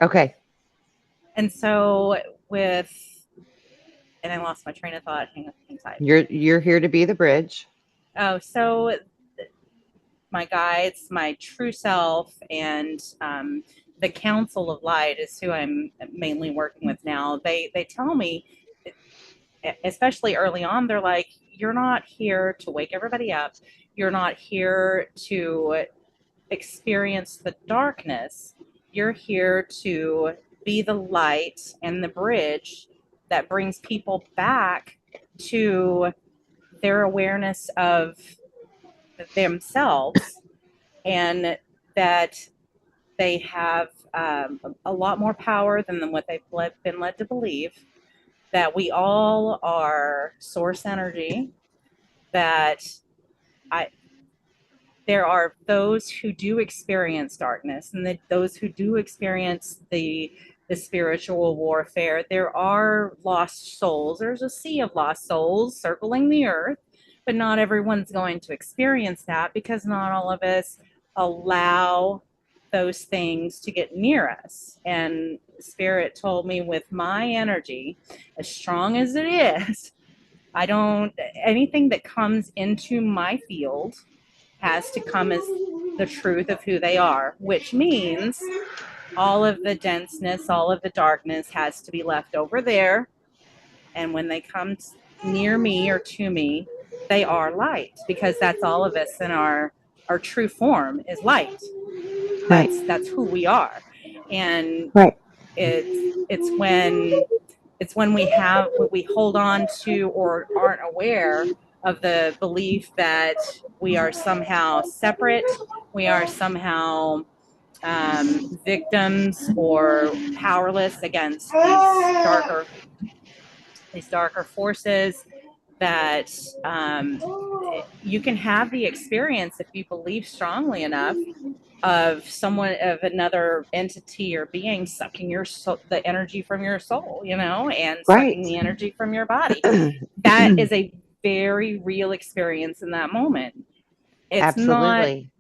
Okay. And so with, and I lost my train of thought. Hang tight. You're here to be the bridge. Oh, so my guides, my true self, and the Council of Light is who I'm mainly working with now. They tell me, especially early on, they're like, "You're not here to wake everybody up. You're not here to experience the darkness. You're here to be the light and the bridge that brings people back to their awareness of themselves, and that they have a lot more power than what they've been led to believe, that we all are source energy, that I, there are those who do experience darkness, and those who do experience the spiritual warfare. There are lost souls. There's a sea of lost souls circling the earth, but not everyone's going to experience that, because not all of us allow those things to get near us. And Spirit told me, with my energy, as strong as it is, I don't, anything that comes into my field has to come as the truth of who they are, which means all of the denseness, all of the darkness has to be left over there. And when they come near me or to me, they are light, because that's all of us in our true form is light. Right. That's who we are. And Right. it's when we hold on to or aren't aware of the belief that we are somehow separate, we are somehow victims or powerless against these darker forces, that you can have the experience, if you believe strongly enough, of someone, of another entity or being sucking your soul, the energy from your soul, and Right. sucking the energy from your body. That is a very real experience in that moment. It's not Absolutely.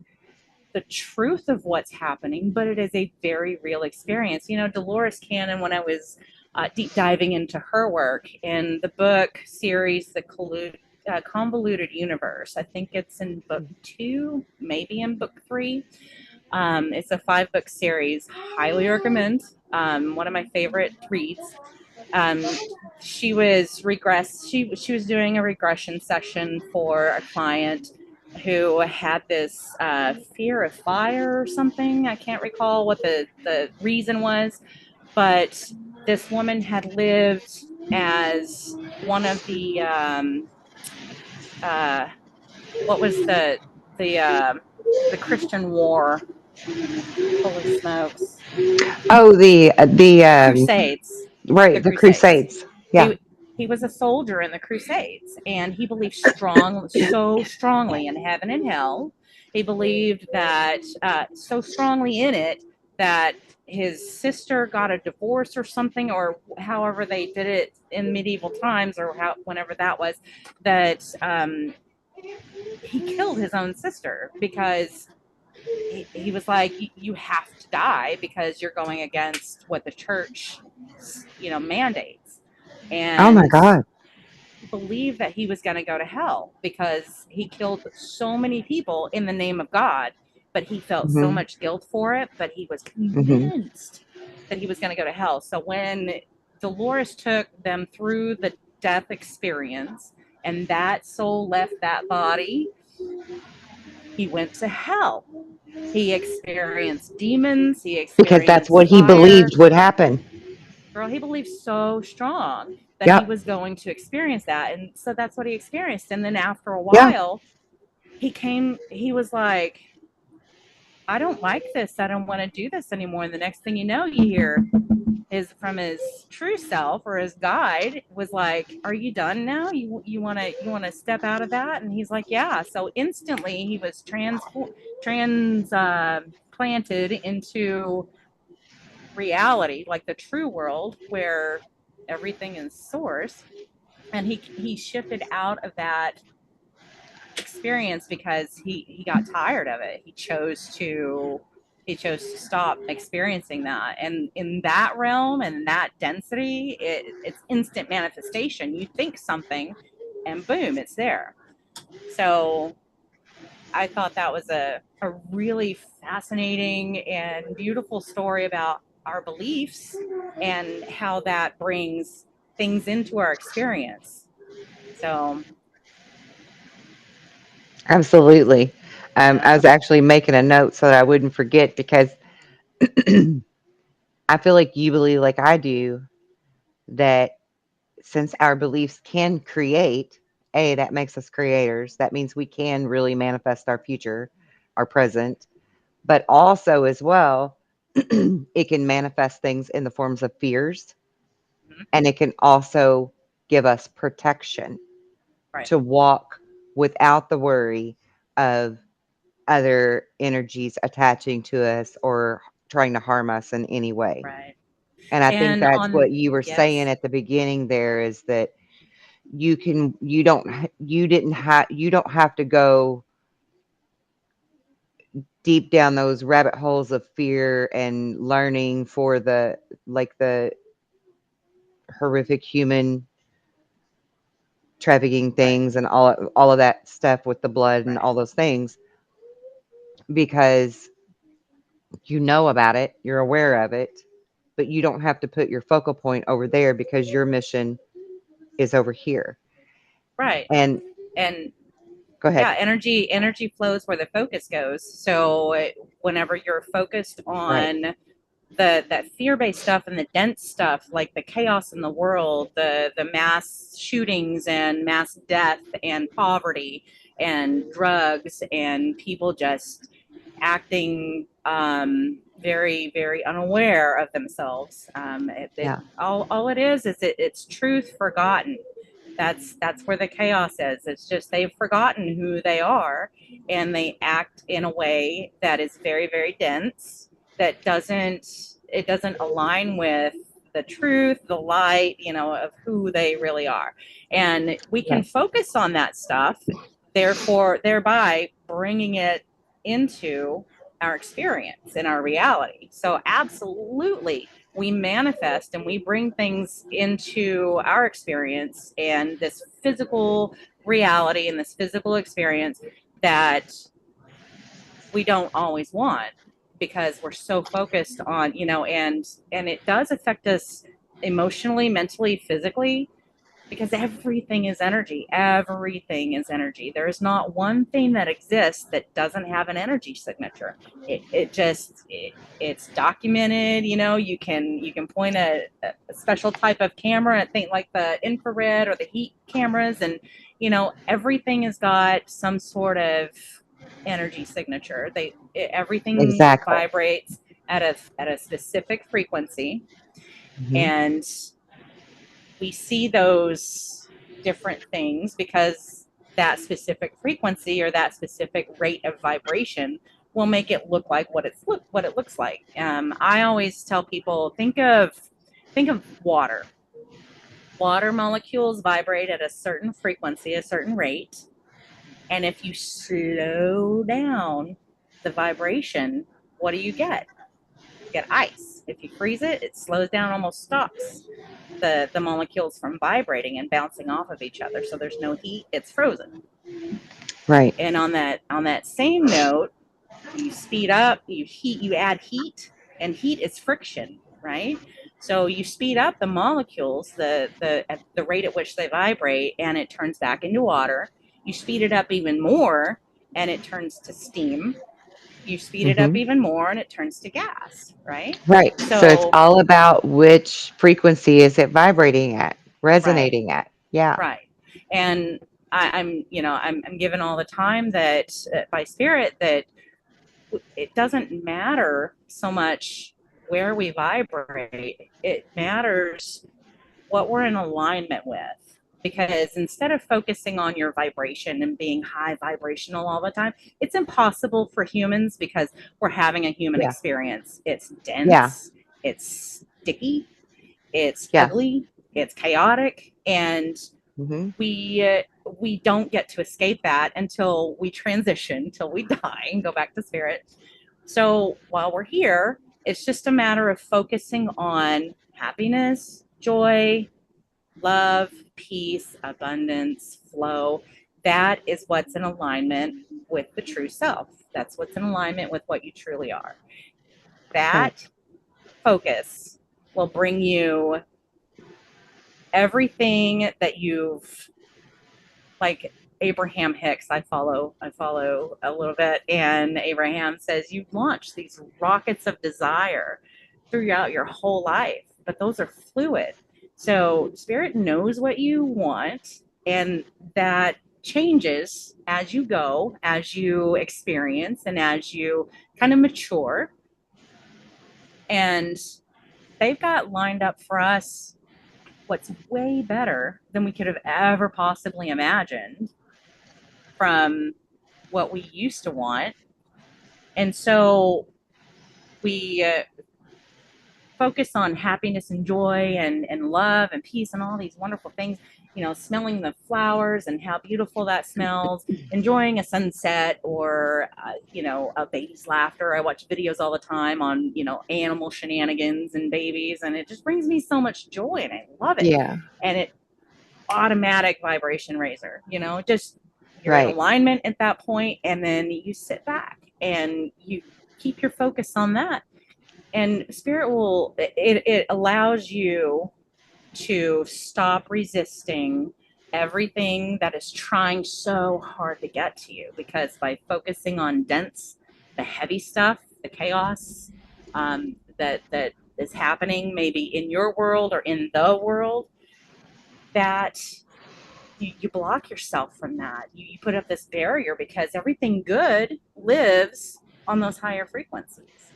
the truth of what's happening, but it is a very real experience. Dolores Cannon, when I was deep diving into her work in the book series, Convoluted Universe, I think it's in book 2, maybe in book 3. It's a 5-book series. Highly recommend. One of my favorite reads. Um, she was She was doing a regression session for a client who had this fear of fire or something. I can't recall what the reason was, but this woman had lived as one of uh, what was the Christian war? Holy smokes! Oh, the The Crusades. The right, the Crusades. Crusades. Yeah. He was a soldier in the Crusades, and he believed so strongly in heaven and hell. He believed that so strongly in it that his sister got a divorce or something, or however they did it in medieval times, or whenever that was, that he killed his own sister, because he was like, you have to die because you're going against what the church, mandates. Oh my And God. he believed that he was going to go to hell because he killed so many people in the name of God, but he felt so Hmm. much guilt for it, but he was Hmm. convinced that he was going to go to hell. So when Dolores took them through the death experience and that soul left that body, he went to hell. He experienced demons, he Because that's experienced what he fire. believed would happen. Girl, he believed so strong that he Yep. was going to experience that. And so that's what he experienced. And then after a Yeah. while, he was like, I don't like this. I don't want to do this anymore. And the next thing you know, you hear is from his true self, or his guide was like, are you done now? You want to step out of that? And he's like, yeah. So instantly he was planted into reality, like the true world where everything is source. And he shifted out of that experience because he got tired of it. He chose to he chose to stop experiencing that. And in that realm and that density, it's instant manifestation. You think something and boom, it's there. So I thought that was a really fascinating and beautiful story about our beliefs and how that brings things into our experience. So, Absolutely. I yeah, was actually making a note so that I wouldn't forget because I feel like you believe, like I do, that since our beliefs can create, that makes us creators. That means we can really manifest our future, our present, but also as well, it can manifest things in the forms of fears, mm-hmm, and it can also give us protection right, to walk without the worry of other energies attaching to us or trying to harm us in any way. right. And I think And that's on, what you were saying yes, at the beginning there is that you don't have to go deep down those rabbit holes of fear and learning for the horrific human trafficking right, things and all of that stuff with the blood and right, all those things because you know about it, you're aware of it, but you don't have to put your focal point over there because your mission is over here. right. And And go ahead. yeah, energy flows where the focus goes. So whenever you're focused Right. on the that fear-based stuff and the dense stuff, like the chaos in the world, the mass shootings and mass death and poverty and drugs and people just acting very very unaware of themselves. Yeah. All it is it's truth forgotten. That's where the chaos is. It's just they've forgotten who they are, and they act in a way that is very very dense, that doesn't align with the truth, the light, of who they really are. And we can Yes. focus on that stuff, therefore thereby bringing it into our experience and our reality. So absolutely, we manifest and we bring things into our experience and this physical reality and this physical experience that we don't always want, because we're so focused on, and it does affect us emotionally, mentally, physically, because everything is energy. Everything is energy. There is not one thing that exists that doesn't have an energy signature. It's documented. You can point a special type of camera at things like the infrared or the heat cameras, and everything has got some sort of energy signature. Everything Exactly. vibrates at a specific frequency, Hmm. and we see those different things because that specific frequency or that specific rate of vibration will make it look like what it looks like. I always tell people, think of water. Water molecules vibrate at a certain frequency, a certain rate, and if you slow down the vibration, what do you get? You get ice. If you freeze it, it slows down, almost stops the molecules from vibrating and bouncing off of each other. So there's no heat, it's frozen. Right. And on that same note, you speed up, you add heat, and heat is friction, right? So you speed up the molecules, at the rate at which they vibrate, and it turns back into water. You speed it up even more, and it turns to steam. You speed it up Hmm. even more, and it turns to gas, right? Right. So it's So, all about which frequency is it vibrating at, right. resonating at. Yeah. Right. And I'm given all the time that by spirit that it doesn't matter so much where we vibrate. It matters what we're in alignment with. Because instead of focusing on your vibration and being high vibrational all the time, it's impossible for humans because we're having a human Yeah. experience. It's Yeah. dense, it's sticky, it's Yeah. ugly, it's chaotic, and Hmm. we don't get to escape that until we transition, till we die and go back to spirit. So while we're here, it's just a matter of focusing on happiness, joy, love, peace, abundance, flow. That is what's in alignment with the true self. That's what's in alignment with what you truly are. Right. That focus will bring you everything that you've, like, Abraham Hicks, I follow a little bit, and Abraham says you've launched these rockets of desire throughout your whole life, but those are fluid. So spirit knows what you want, and that changes as you go, as you experience, and as you kind of mature. And they've got lined up for us what's way better than we could have ever possibly imagined from what we used to want. And so we focus on happiness and joy and love and peace and all these wonderful things, smelling the flowers and how beautiful that smells, enjoying a sunset, or a baby's laughter. I watch videos all the time on animal shenanigans and babies, and it just brings me so much joy, and I love it. Yeah. And it automatic vibration raiser, just you're in Right. alignment at that point, and then you sit back and you keep your focus on that. And spirit will, it allows you to stop resisting everything that is trying so hard to get to you, because by focusing on dense, the heavy stuff, the chaos, that is happening maybe in your world or in the world, that you block yourself from that. You put up this barrier because everything good lives on those higher frequencies.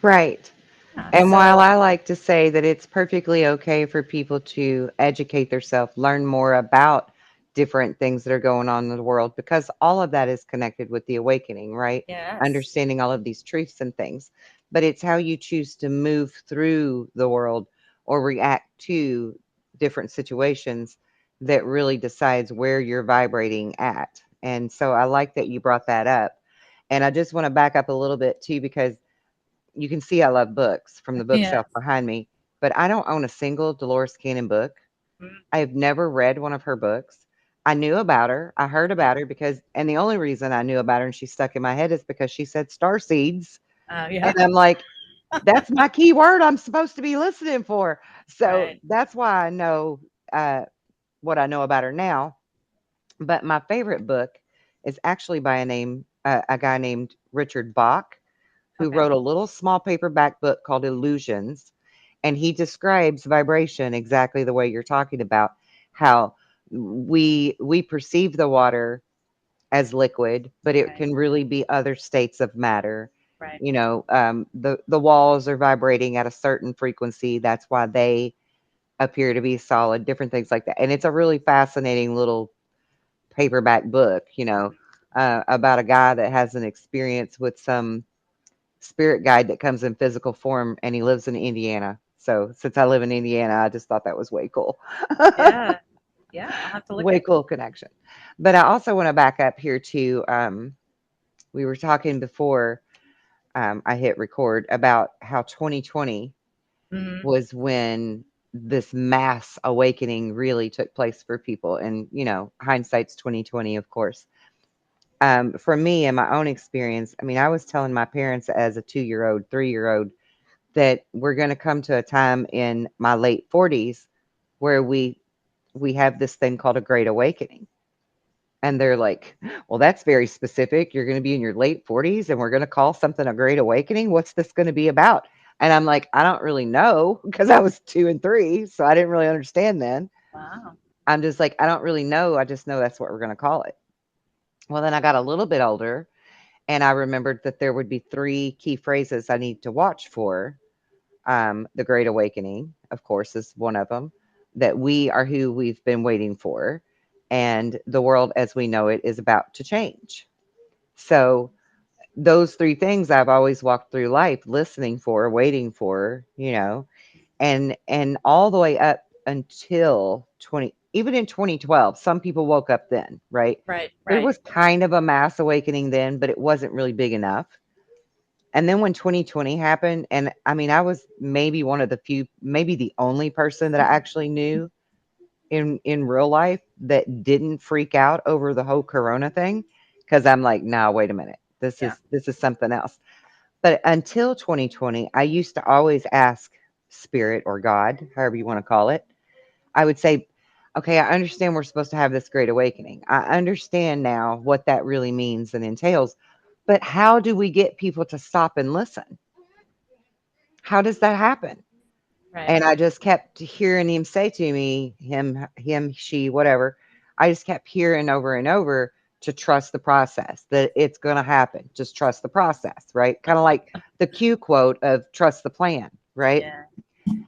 Right. Yeah. And while So I like to say that it's perfectly okay for people to educate themselves, learn more about different things that are going on in the world, because all of that is connected with the awakening, right? yes, Understanding all of these truths and things. But it's how you choose to move through the world or react to different situations that really decides where you're vibrating at. And so I like that you brought that up. And I just want to back up a little bit too, because you can see I love books from the yeah, bookshelf behind me, but I don't own a single Dolores Cannon book. mm, I have never read one of her books. I knew about her. I heard yeah, about her because, and the only reason I knew about her and she stuck in my head is because she said star seeds. And yeah, I'm like, that's my key word I'm supposed to be listening for. So right, that's why I know uh, what I know about her now. But my favorite book is actually by a guy named Richard Bach, who okay, wrote a little small paperback book called Illusions. And he describes vibration exactly the way you're talking about, how we perceive the water as liquid, but it right, can really be other states of matter. right, The walls are vibrating at a certain frequency. That's why they appear to be solid, different things like that. And it's a really fascinating little paperback book, about a guy that has an experience with some spirit guide that comes in physical form, and he lives in Indiana. So since I live in Indiana, I just thought that was way cool. yeah, yeah. I'll have to look Way at. cool connection. But I also want to back up here to we were talking before I hit record about how 2020 Mm-hmm. was when this mass awakening really took place for people. And hindsight's 2020, of course. For me and my own experience, I mean, I was telling my parents as a 2-year old, 3-year old, that we're going to come to a time in my late 40s where we have this thing called a great awakening. And they're like, well, that's very specific. You're going to be in your late 40s and we're going to call something a great awakening. What's this going to be about? And I'm like, I don't really know, because I was 2 and 3, so I didn't really understand then. Wow. I'm just like, I don't really know. I just know that's what we're going to call it. Well, then I got a little bit older and I remembered that there would be 3 key phrases I need to watch for. The Great Awakening, of course, is one of them. That we are who we've been waiting for, and the world as we know it is about to change. So, those 3 things I've always walked through life listening for, waiting for, and all the way up until 20, even in 2012, some people woke up then, right? Right, There right, was kind of a mass awakening then, but it wasn't really big enough. And then when 2020 happened, and I mean, I was maybe one of the few, maybe the only person that I actually knew in real life that didn't freak out over the whole corona thing, because I'm like, nah, wait a minute, Yeah. this is something else. But until 2020, I used to always ask spirit or God, however you want to call it. I would say, okay, I understand we're supposed to have this great awakening. I understand now what that really means and entails. But how do we get people to stop and listen? How does that happen? Right. And I just kept hearing him say to me, him, she, whatever. I just kept hearing over and over to trust the process, that it's going to happen. Just trust the process, right? Kind of like the Q quote of trust the plan, right? Yeah.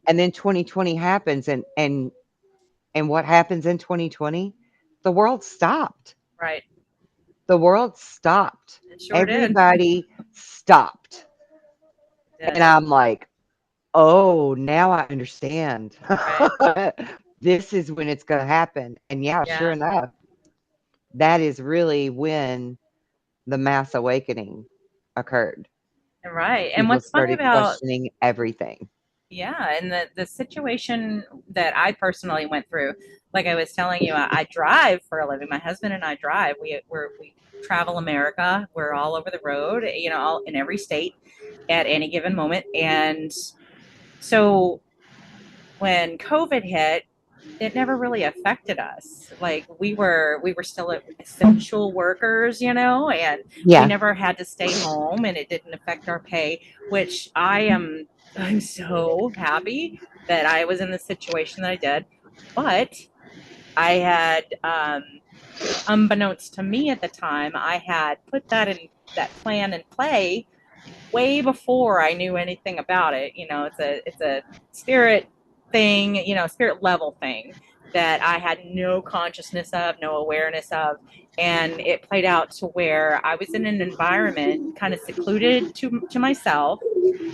And then 2020 happens, and what happens in 2020? The world stopped. Right. The world stopped. It sure did. Everybody stopped. It And did. I'm like, oh, now I understand. Right. This is when it's going to happen. And yeah, sure Yeah. enough, that is really when the mass awakening occurred. Right. And People what's funny started about, questioning everything. yeah, and the situation that I personally went through, like I was telling you, I drive for a living. My husband and I drive. We travel America. We're all over the road, all in every state at any given moment. And so when COVID hit, it never really affected us. Like we were still essential workers, and we Yeah. never had to stay home, and it didn't affect our pay, which I'm so happy that I was in the situation that I did. But I had unbeknownst to me at the time, I had put that plan in play way before I knew anything about it. It's a spirit thing, spirit level thing that I had no consciousness of, no awareness of. And it played out to where I was in an environment kind of secluded to myself.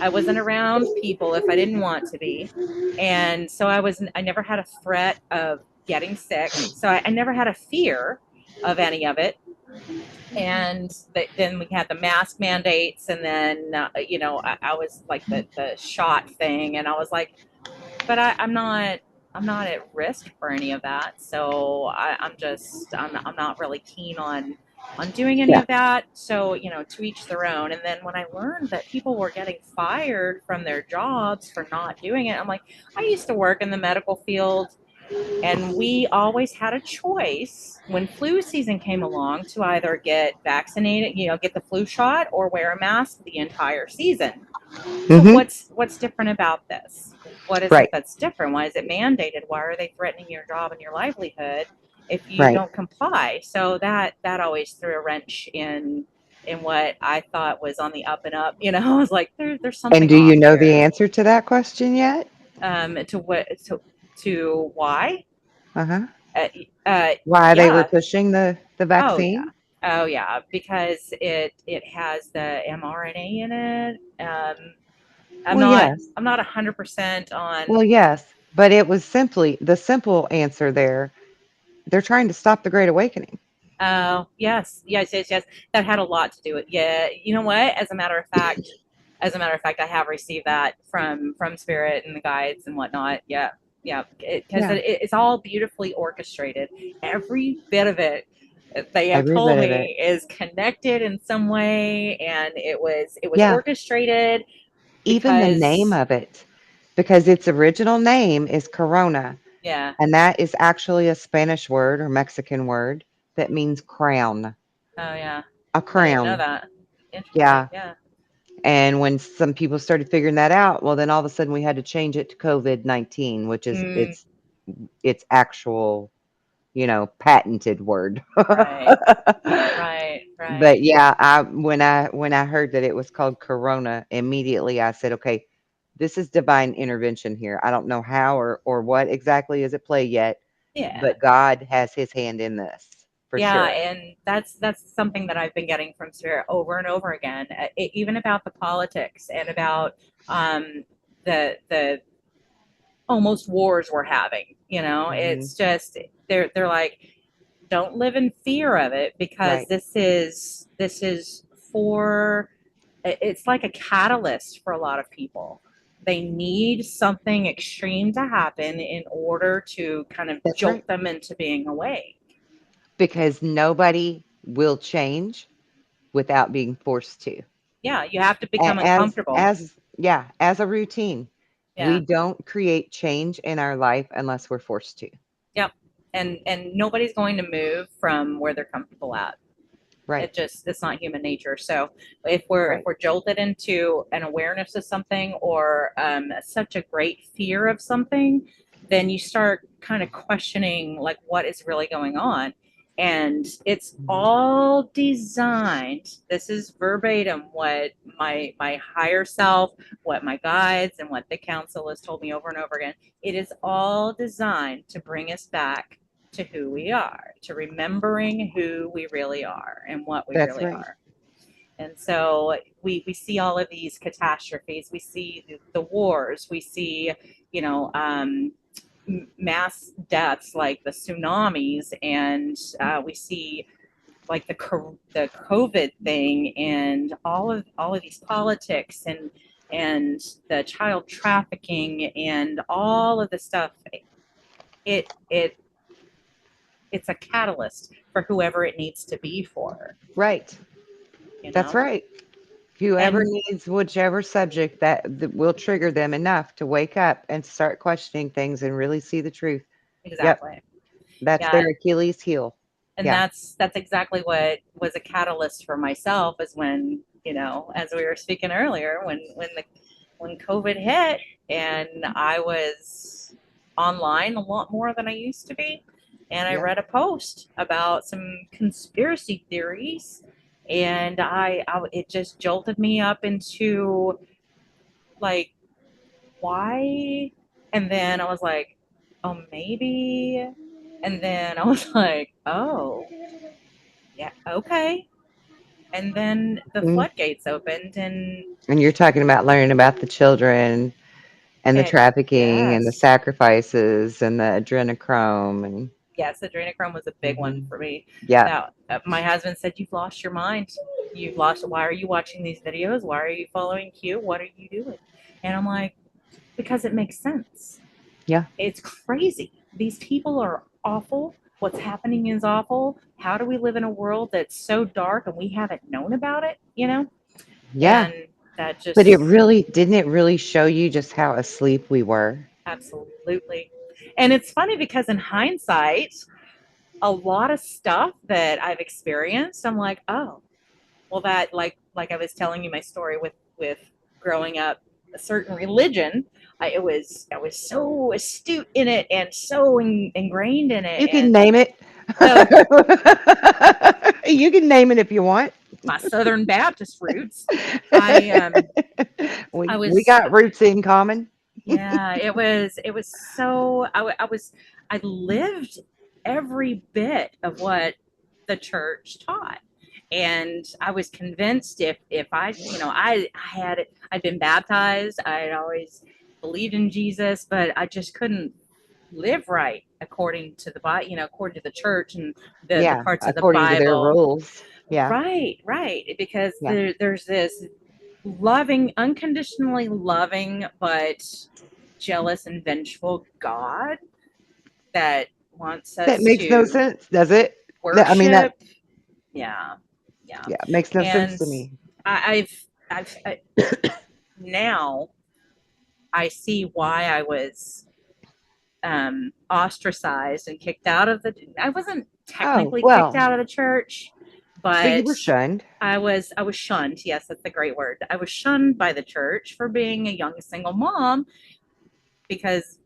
I wasn't around people if I didn't want to be. And so I never had a threat of getting sick. So I never had a fear of any of it. And then we had the mask mandates, and then I was like the shot thing, and I was like, but I'm not at risk for any of that, so I'm not really keen on doing any Yeah. of that. So to each their own. And then when I learned that people were getting fired from their jobs for not doing it, I'm like, I used to work in the medical field, and we always had a choice when flu season came along to either get vaccinated, get the flu shot, or wear a mask the entire season. So Hmm. what's different about this? What is it Right. that's different? Why is it mandated? Why are they threatening your job and your livelihood if you Right. don't comply? So that always threw a wrench in what I thought was on the up and up. I was like, there's And something do you off know the here. answer to that question yet? To what to why? Uh huh. Uh, Why they were yeah. pushing the Oh yeah. vaccine? Oh yeah. Because it has the mRNA in it. I'm Well, not yes. I'm not 100% on. Well, yes. But it was simply the simple answer there. They're trying to stop the Great Awakening. Oh yes, yes, yes, yes. That had a lot to do with. Yeah. You know what? As a matter of fact, I have received that from spirit and the guides and whatnot. Yeah. Yeah, because Yeah. it's all beautifully orchestrated. Every bit of it, they have Every told bit of it. me, is connected in some way, and it was Yeah. orchestrated Even the name because, of it, because its original name is Corona, yeah. and that is actually a Spanish word or Mexican word that means crown. Oh yeah, A I didn't know crown. that. Interesting. Yeah. Yeah. And when some people started figuring that out, well, then all of a sudden we had to change it to COVID-19, which is Mm, its actual, patented word. right. Right. Right. But yeah, when I heard that it was called Corona, immediately I said, okay, this is divine intervention here. I don't know how or what exactly is at play yet, Yeah. but God has his hand in this for Yeah, sure. and that's something that I've been getting from Spirit over and over again, even about the politics and about the almost wars we're having. Hmm. It's just they're like, don't live in fear of it, because Right. this is for it's like a catalyst for a lot of people. They need something extreme to happen in order to kind of That's right. jolt them into being awake. Because nobody will change without being forced to. Yeah, you have to become uncomfortable. As a routine. We Yeah. don't create change in our life unless we're forced to. Yep. And nobody's going to move from where they're comfortable at. Right. It's not human nature. So if Right. we're jolted into an awareness of something, or such a great fear of something, then you start kind of questioning like what is really going on. And it's Mhm. all designed, this is verbatim what my higher self, what my guides and what the council has told me over and over again, it is all designed to bring us back to who we are, to remembering who we really are and what we That's really right. are. And so we see all of these catastrophes. We see the wars. We see, you know, mass deaths like the tsunamis, and we see like the COVID thing, and all of these politics, and the child trafficking, and all of the stuff. It it's a catalyst for whoever it needs to be for, Right. you That's know? right. Whoever And needs whichever subject that will trigger them enough to wake up and start questioning things and really see the truth. Yep. exactly. That's Yeah. their Achilles heel. And Yeah. that's exactly what was a catalyst for myself, is when, as we were speaking earlier, when COVID hit, and I was online a lot more than I used to be. And I Yeah. read a post about some conspiracy theories, and it just jolted me up into like, why? And then I was like, oh, maybe. And then I was like, oh, yeah, okay. And then the Mm. floodgates opened, And you're talking about learning about the children and the and trafficking and the yes, sacrifices and the adrenochrome and yes, adrenochrome was a big one mhm. for me. Yeah. That my husband said, "You've lost your mind. You've lost. Why are you watching these videos? Why are you following Q? What are you doing?" And I'm like, because it makes sense. Yeah. It's crazy. These people are awful. What's happening is awful. How do we live in a world that's so dark and we haven't known about it? Yeah. And that But just didn't it really show you just how asleep we were? absolutely. And it's funny because in hindsight, a lot of stuff that I've experienced, I'm like, oh, well, that like I was telling you my story with growing up a certain religion. I was so astute in it and so ingrained in it, You can and name it. so You can name it if you want. my Southern Baptist roots. I I We was got roots in common. Yeah, it was so I lived every bit of what the church taught. And I was convinced if I'd been baptized, I'd always believed in Jesus, but I just couldn't live right according to the Bible, according to the church and the Yeah, parts of the according to their Bible. rules. Yeah, Right, right. Because yeah, there's this loving, unconditionally loving, but jealous and vengeful God that wants that us makes no to sense, does it? I mean, that worship. Yeah, yeah. yeah, makes no sense And to me. I've now I see why I was ostracized and kicked out of the. I wasn't Oh, technically kicked well, out of the church, but you but were shunned. I was shunned. Yes, that's a great word. I was shunned by the church for being a young single mom, because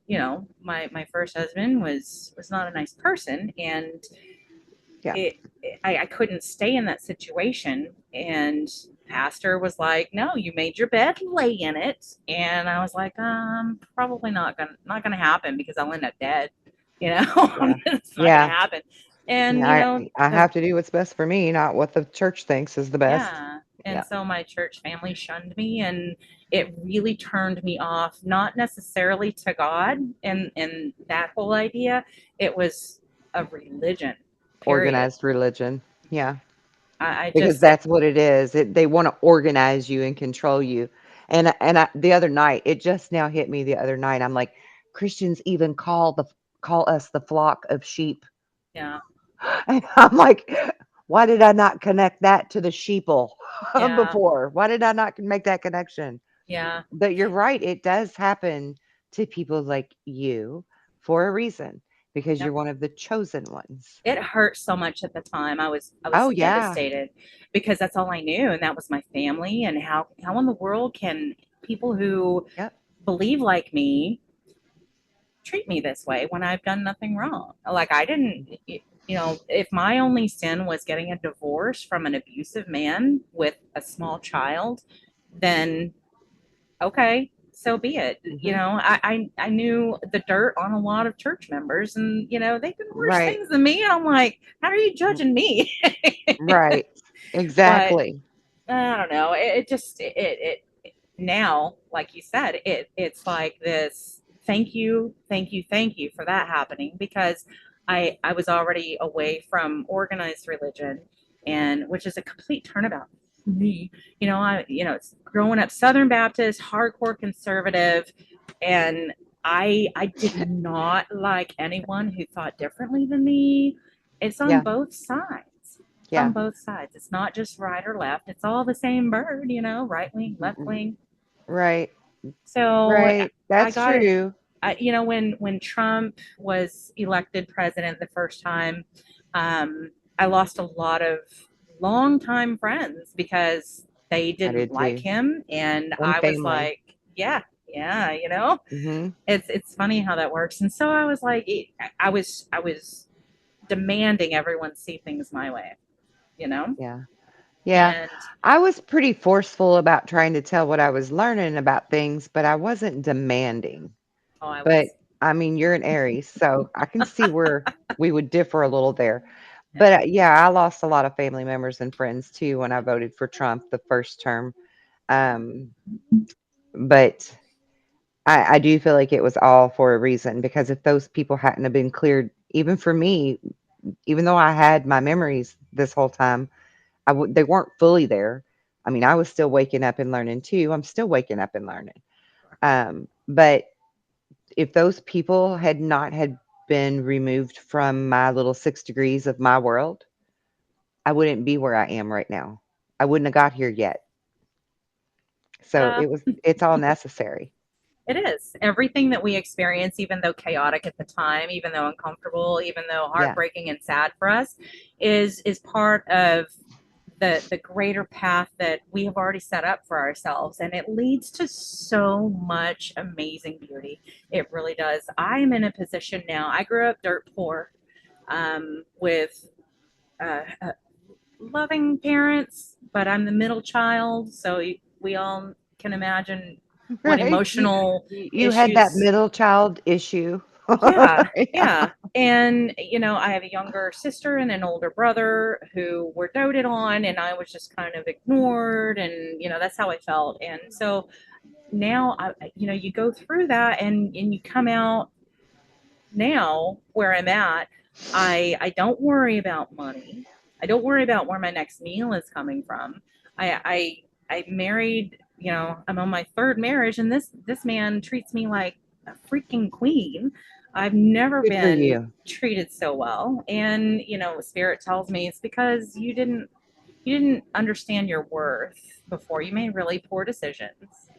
my first husband was not a nice person, and Yeah, it I couldn't stay in that situation. And pastor was like, no, you made your bed, lay in it. And I was like, probably not gonna happen, because I'll end up dead. yeah, It's not gonna yeah. happen. And Yeah, I the have to do what's best for me, not what the church thinks is the best. yeah. And Yeah, so my church family shunned me, and it really turned me off, not necessarily to God and that whole idea. It was a religion, period. organized religion. Yeah, I because just that's what it is. They want to organize you and control you. The other night, it just now hit me the other night. I'm like, Christians even call us the flock of sheep. yeah, And I'm like, why did I not connect that to the sheeple yeah, before? Why did I not make that connection? yeah. But you're right, it does happen to people like you for a reason because Yep. you're one of the chosen ones. It hurt so much at the time. I was Oh yeah. devastated because that's all I knew, and that was my family. And how in the world can people who Yep. believe like me treat me this way when I've done nothing wrong? Like I didn't, if my only sin was getting a divorce from an abusive man with a small child, then okay, so be it. Hmm. I knew the dirt on a lot of church members, and they did worse Right. things than me. And I'm like, how are you judging me? Right. But Exactly. I don't know. It just it now, like you said, it's like this. Thank you, thank you, thank you for that happening because I was already away from organized religion, and which is a complete turnabout for me. It's growing up Southern Baptist, hardcore conservative, and I did not like anyone who thought differently than me. It's on Yeah. both sides. It's on Yeah. both sides. It's not just right or left. It's all the same bird, right wing, R- left wing. Right. So Right. I That's got it. true. When Trump was elected president the first time, I lost a lot of longtime friends because they I didn't did like too. him, and And I was family. like, yeah, yeah, Hmm. it's funny how that works. And so I was like, I was demanding everyone see things my way, you know, Yeah. Yeah. and I was pretty forceful about trying to tell what I was learning about things, but I wasn't demanding. oh, I But was, I mean, you're an Aries, so I can see where we would differ a little there. yeah, But yeah, I lost a lot of family members and friends too when I voted for Trump the first term. Um, but I do feel like it was all for a reason because if those people hadn't have been cleared, even for me, even though I had my memories this whole time, they weren't fully there. I mean, I was still waking up and learning too. I'm still waking up and learning. But if those people had not been removed from my little 6 degrees of my world, I wouldn't be where I am right now. I wouldn't have got here yet. So yeah. it's all necessary. It is. Everything that we experience, even though chaotic at the time, even though uncomfortable, even though Yeah. heartbreaking and sad for us, is part of the greater path that we have already set up for ourselves. And it leads to so much amazing beauty. It really does. I am in a position now. I grew up dirt poor, with loving parents, but I'm the middle child, so we all can imagine what Right? emotional You had that issues. middle child issue. Yeah, Yeah. yeah. And I have a younger sister and an older brother who were doted on, and I was just kind of ignored, and that's how I felt. And so now you go through that, and you come out now where I'm at. I don't worry about money. I don't worry about where my next meal is coming from. I married, I'm on my third marriage, and this man treats me like a freaking queen. I've never Good for been you. treated so well. And spirit tells me it's because you didn't understand your worth before you made really poor decisions.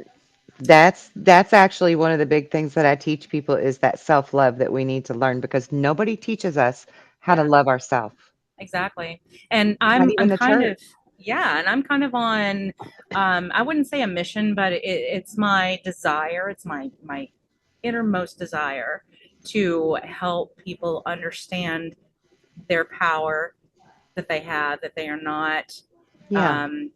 That's actually one of the big things that I teach people is that self-love that we need to learn because nobody teaches us how to Yeah. love ourselves. Exactly. And Not I'm even the kind of, church. yeah, and I'm kind of on, I wouldn't say a mission, but it's my desire, it's my innermost desire to help people understand their power that they have, that Yeah. um,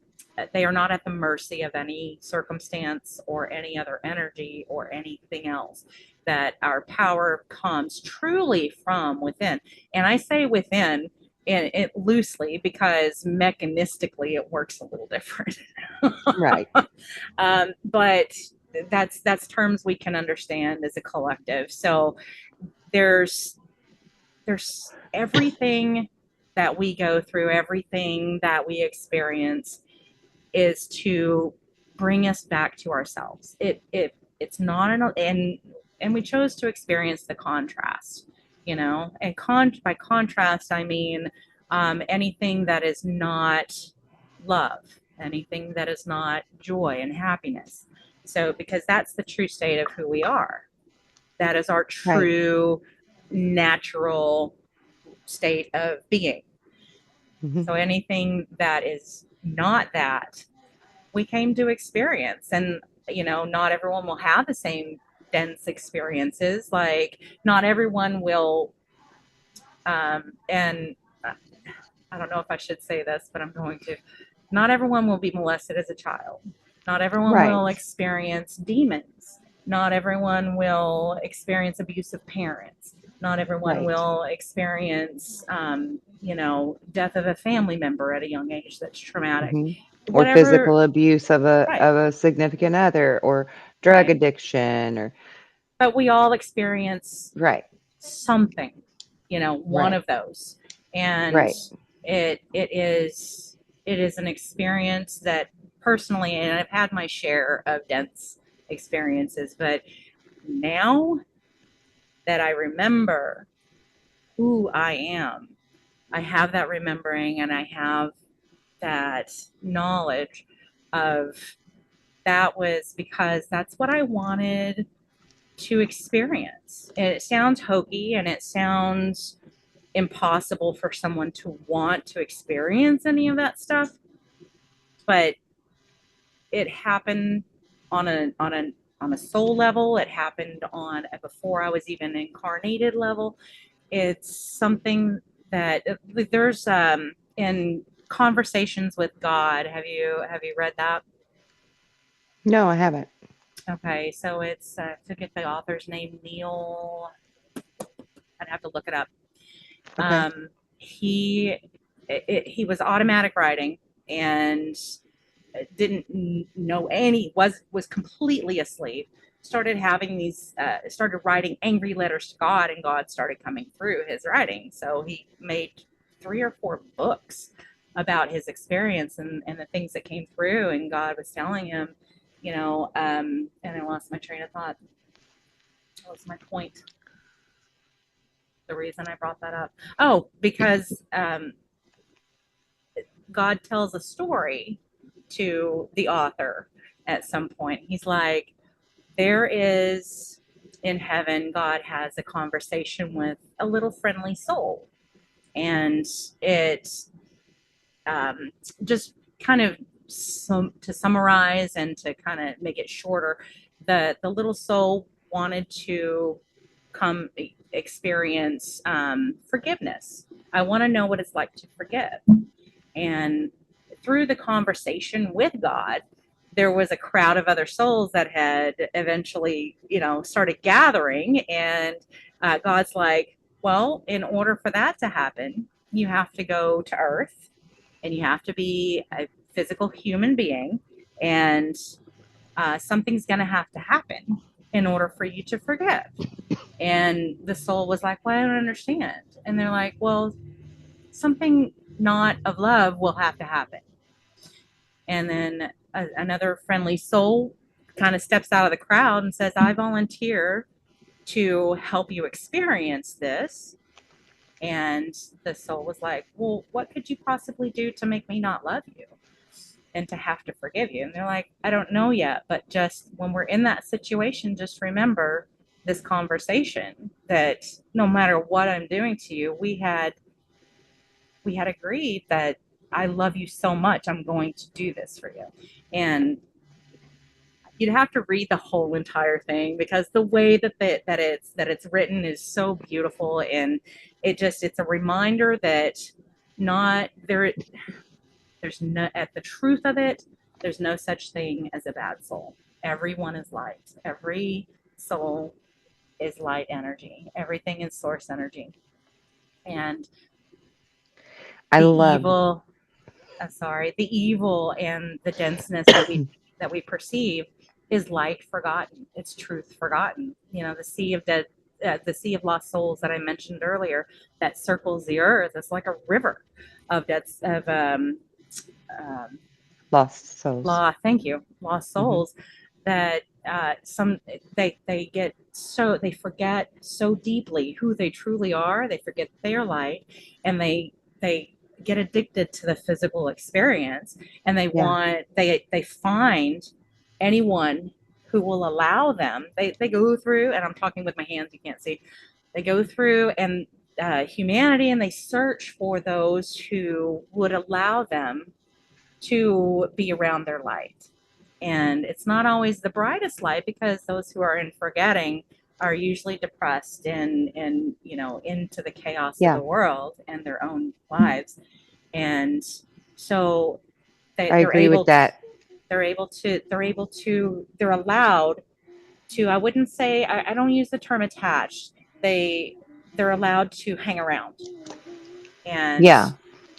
they are not at the mercy of any circumstance or any other energy or anything else. That our power comes truly from within, and I say within it loosely because mechanistically it works a little different. Right. But that's terms we can understand as a collective. So there's everything. that we go through, everything that we experience, is to bring us back to ourselves. It's not and we chose to experience the contrast, you know. And by contrast, I mean anything that is not love, anything that is not joy and happiness. So, because that's the true state of who we are. That is our Right. true natural state of being. Hmm. So anything that is not that, we came to experience. And, you know, not everyone will have the same dense experiences. Like, not everyone will, and I don't know if I should say this, but I'm going to. Not everyone will be molested as a child. Not everyone will Right. experience demons. Not everyone will experience abusive parents. Not everyone Right. will experience, you know, death of a family member at a young age that's traumatic. Hmm. Or Whatever, physical abuse right, of a significant other, or drug right. addiction, or But we all experience right. something, you know, one Right. of those. And Right. it is an experience that personally, and I've had my share of dense experiences, but now that I remember who I am, I have that remembering, and I have that knowledge of that was because that's what I wanted to experience. And it sounds hokey and it sounds impossible for someone to want to experience any of that stuff, but it happened on a soul level. It happened on a before I was even incarnated level. It's something that there's in Conversations with God. Have you read that? No, I haven't. Okay, so it's I forget the author's name. Neil. I'd have to look it up. Okay. He he was automatic writing and didn't know any was completely asleep. Started having these started writing angry letters to God, and God started coming through his writing. So he made 3 or 4 books about his experience and the things that came through, and God was telling him, you know. And I lost my train of thought. What was my point? The reason I brought that up? Oh, because God tells a story to the author at some point. He's like, there is in heaven, God has a conversation with a little friendly soul. And it um, just kind of to summarize and to kind of make it shorter, the little soul wanted to come experience forgiveness. I want to know what it's like to forgive. And through the conversation with God, there was a crowd of other souls that had eventually, you know, started gathering. And God's like, well, in order for that to happen, you have to go to Earth and you have to be a physical human being. And something's going to have to happen in order for you to forgive. And the soul was like, well, I don't understand. And they're like, well, something not of love will have to happen. And then another friendly soul kind of steps out of the crowd and says, I volunteer to help you experience this. And the soul was like, well, what could you possibly do to make me not love you and to have to forgive you? And they're like, I don't know yet, but just when we're in that situation, just remember this conversation that no matter what I'm doing to you, we had agreed that I love you so much, I'm going to do this for you. And you'd have to read the whole entire thing because the way that it's written is so beautiful, and it's a reminder that not there there's no at the truth of it, there's no such thing as a bad soul. Everyone is light. Every soul is light energy. Everything is source energy. And I the love. evil the evil and the denseness that we perceive is light forgotten. It's truth forgotten. You know, the sea of dead the Sea of Lost Souls that I mentioned earlier that circles the earth. It's like a river of um, Lost souls. law. Thank you, lost Hmm. souls that some they get so they forget so deeply who they truly are. They forget their light, and they get addicted to the physical experience, and Yeah. they find anyone who will allow them. They go through, and I'm talking with my hands. You can't see. They go through and humanity, and they search for those who would allow them to be around their light. And it's not always the brightest light because those who are in forgetting are usually depressed and into the chaos of Yeah. the world and their own lives. And so I they're agree with able to, that. they're allowed to, I wouldn't say, I don't use the term attached. They're allowed to hang around and Yeah.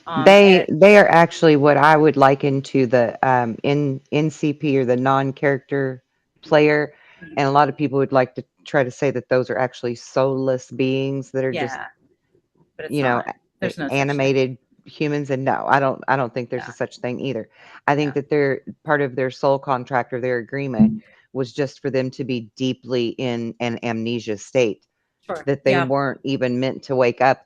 and They are actually what I would liken to the in NCP, or the non-character player, and a lot of people would like to try to say that those are actually soulless beings that are just, yeah, but it's you know, not. There's no such thing. animated humans. And no, I don't think there's a Yeah, such thing either. I think yeah, that they're part of their soul contract, or their agreement was just for them to be deeply in an amnesia state, sure. that they Yeah, weren't even meant to wake up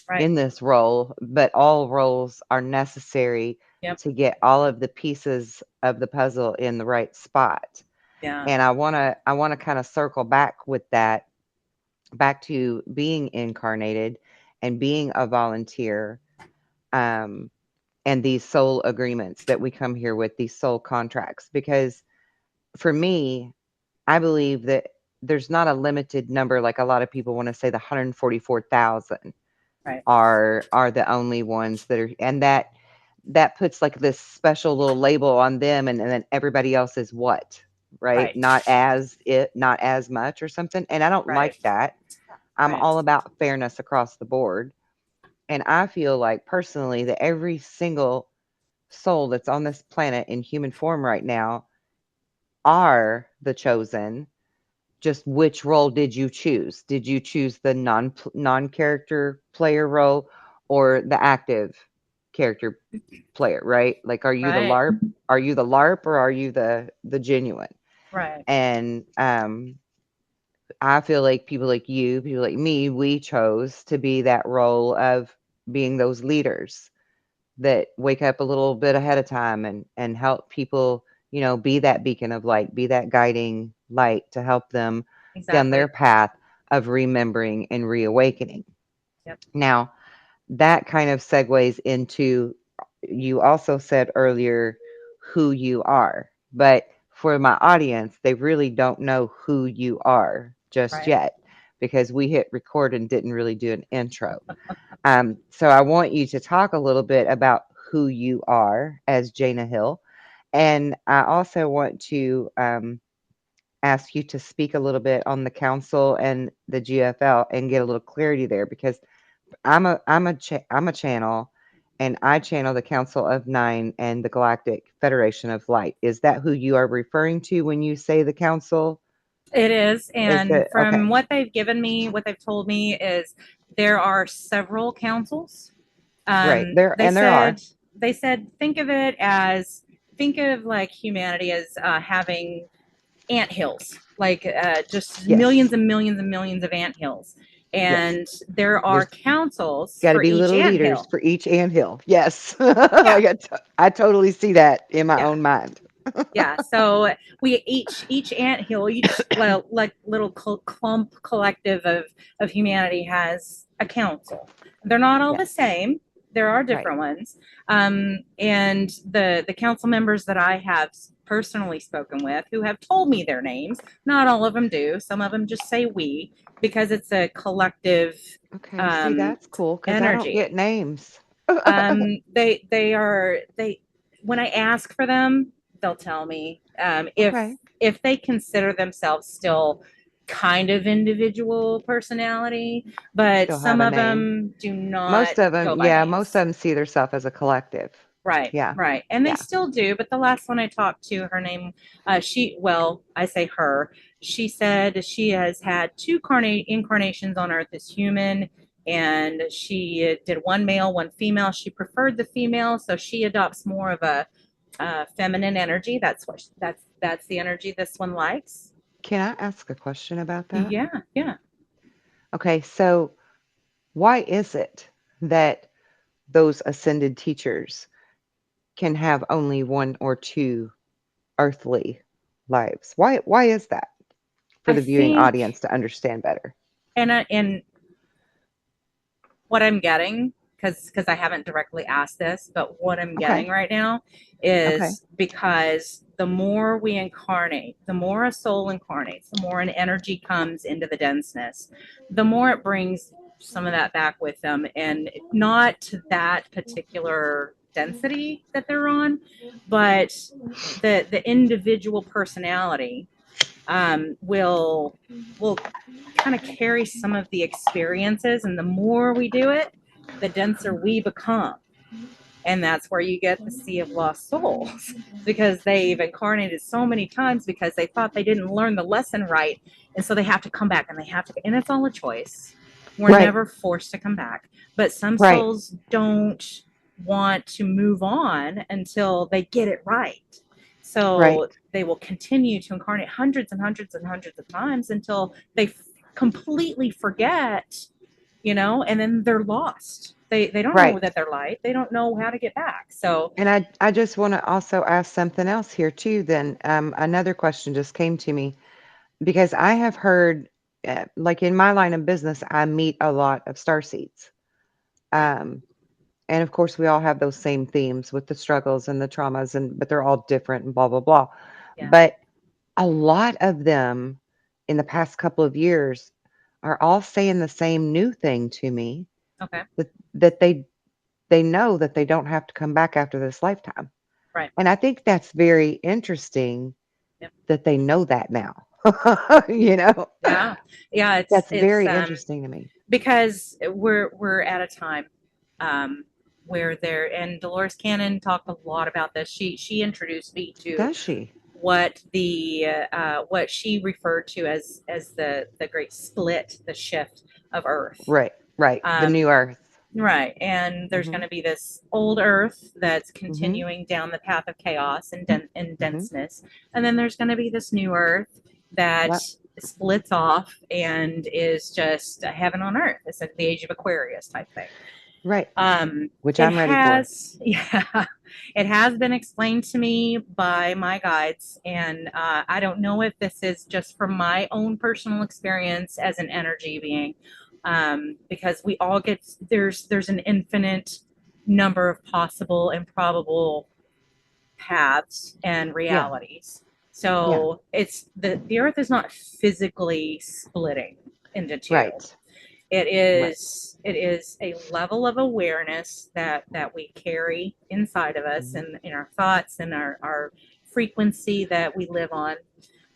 right. in this role, but all roles are necessary Yep. to get all of the pieces of the puzzle in the right spot. Yeah, And I want to kind of circle back with that, back to being incarnated and being a volunteer, um, and these soul agreements that we come here with, these soul contracts. Because for me, I believe that there's not a limited number, like a lot of people want to say the 144,000 right, are the only ones that are, and that puts like this special little label on them, and then everybody else is what, right? right, Not as much or something. And I don't right, like that. I'm right. all about fairness across the board. And I feel like personally that every single soul that's on this planet in human form right now are the chosen. Just which role did you choose? Did you choose the non-character player role, or the active character player, right? Like, are you the Right, LARP? Are you the LARP, or are you the genuine? right, And I feel like people like you, people like me, we chose to be that role of being those leaders that wake up a little bit ahead of time and help people, be that beacon of light, be that guiding light to help them down their exactly. path of remembering and reawakening. Yep. Now, that kind of segues into, you also said earlier who you are, but for my audience, they really don't know who you are just Right. yet, because we hit record and didn't really do an intro. So I want you to talk a little bit about who you are as Jana Hill. And I also want to ask you to speak a little bit on the council and the GFL and get a little clarity there, because I'm a channel, and I channel the Council of Nine and the Galactic Federation of Light. Is that who you are referring to when you say the council? It is. Is And it from okay? what they've given me, what they've told me is there are several councils. Right. Um, There they and there said are. they said think of it as think of like humanity as having ant hills, like just millions Yes. and millions and millions of ant hills. Yes. And there are There's councils got to for be each little ant leaders hill. for each anthill. Yes. Yeah, I totally see that in my yeah, own mind. yeah. So we each ant hill, each like little clump collective of humanity has a council. They're not all the Yes. same. There are Right. different ones. And the council members that I have personally spoken with, who have told me their names, not all of them do. Some of them just say we because it's a collective Okay. See, um, that's cool because I don't get energy. names. They when I ask for them, they'll tell me Okay. if they consider themselves still kind of individual personality, but Still have some a of name. them do not Most of them, go by yeah, most names. of them see themselves as a collective. Right, Yeah. right. And they Yeah. still do, but the last one I talked to, her name, well, I say her, she said she has had two incarnations on Earth as human, and she did one male, one female. She preferred the female, so she adopts more of a feminine energy. That's the energy this one likes. Can I ask a question about that? Yeah, yeah. Okay, so why is it that those ascended teachers can have only one or two earthly lives? Why is that? For I the viewing think, audience to understand better. and what I'm getting, because I haven't directly asked this, but what I'm Okay. getting right now Okay. is because the more we incarnate, the more a soul incarnates, the more an energy comes into the denseness, the more it brings some of that back with them, and not to that particular density that they're on, but the individual personality will kind of carry some of the experiences, and the more we do it, the denser we become. And that's where you get the sea of lost souls because they've incarnated so many times because they thought they didn't learn the lesson right, and so they have to come back, and they have to, and it's all a choice. We're Right. never forced to come back, but some Right. souls don't want to move on until they get it right. Right. So they will continue to incarnate hundreds and hundreds and hundreds of times until they completely forget, and then they're lost. They don't know Right. that they're light. They don't know how to get back. So And I just want to also ask something else here too. Then another question just came to me because I have heard, like in my line of business, I meet a lot of starseeds. right, Um, and of course, we all have those same themes with the struggles and the traumas, and but they're all different and blah blah blah. yeah, But a lot of them in the past couple of years are all saying the same new thing to me, okay, that they know that they don't have to come back after this lifetime. right, And I think that's very interesting yeah, that they know that now. You know? yeah, yeah. It's That's it's very interesting to me. because we're at a time um, where there, and Dolores Cannon talked a lot about this. She introduced me to Does she? what she referred to as the great split, the shift of Earth. Right, right. The Um, new earth. Right. And there's going Mhm. to be this old Earth that's Mhm. continuing down the path of chaos and, Mhm. denseness. And then there's going to be this new Earth that Yep. splits off and is just a heaven on earth. It's like the age of Aquarius type thing. Right. Which It I'm ready for. has, yeah, it has been explained to me by my guides, and I don't know if this is just from my own personal experience as an energy being, because we all get, there's an infinite number of possible and probable paths and Yeah. realities. Yeah. So it's the Earth is not physically splitting into two. Right. Right. It is a level of awareness that we carry inside of us Mhm. and in our thoughts and our frequency that we live on,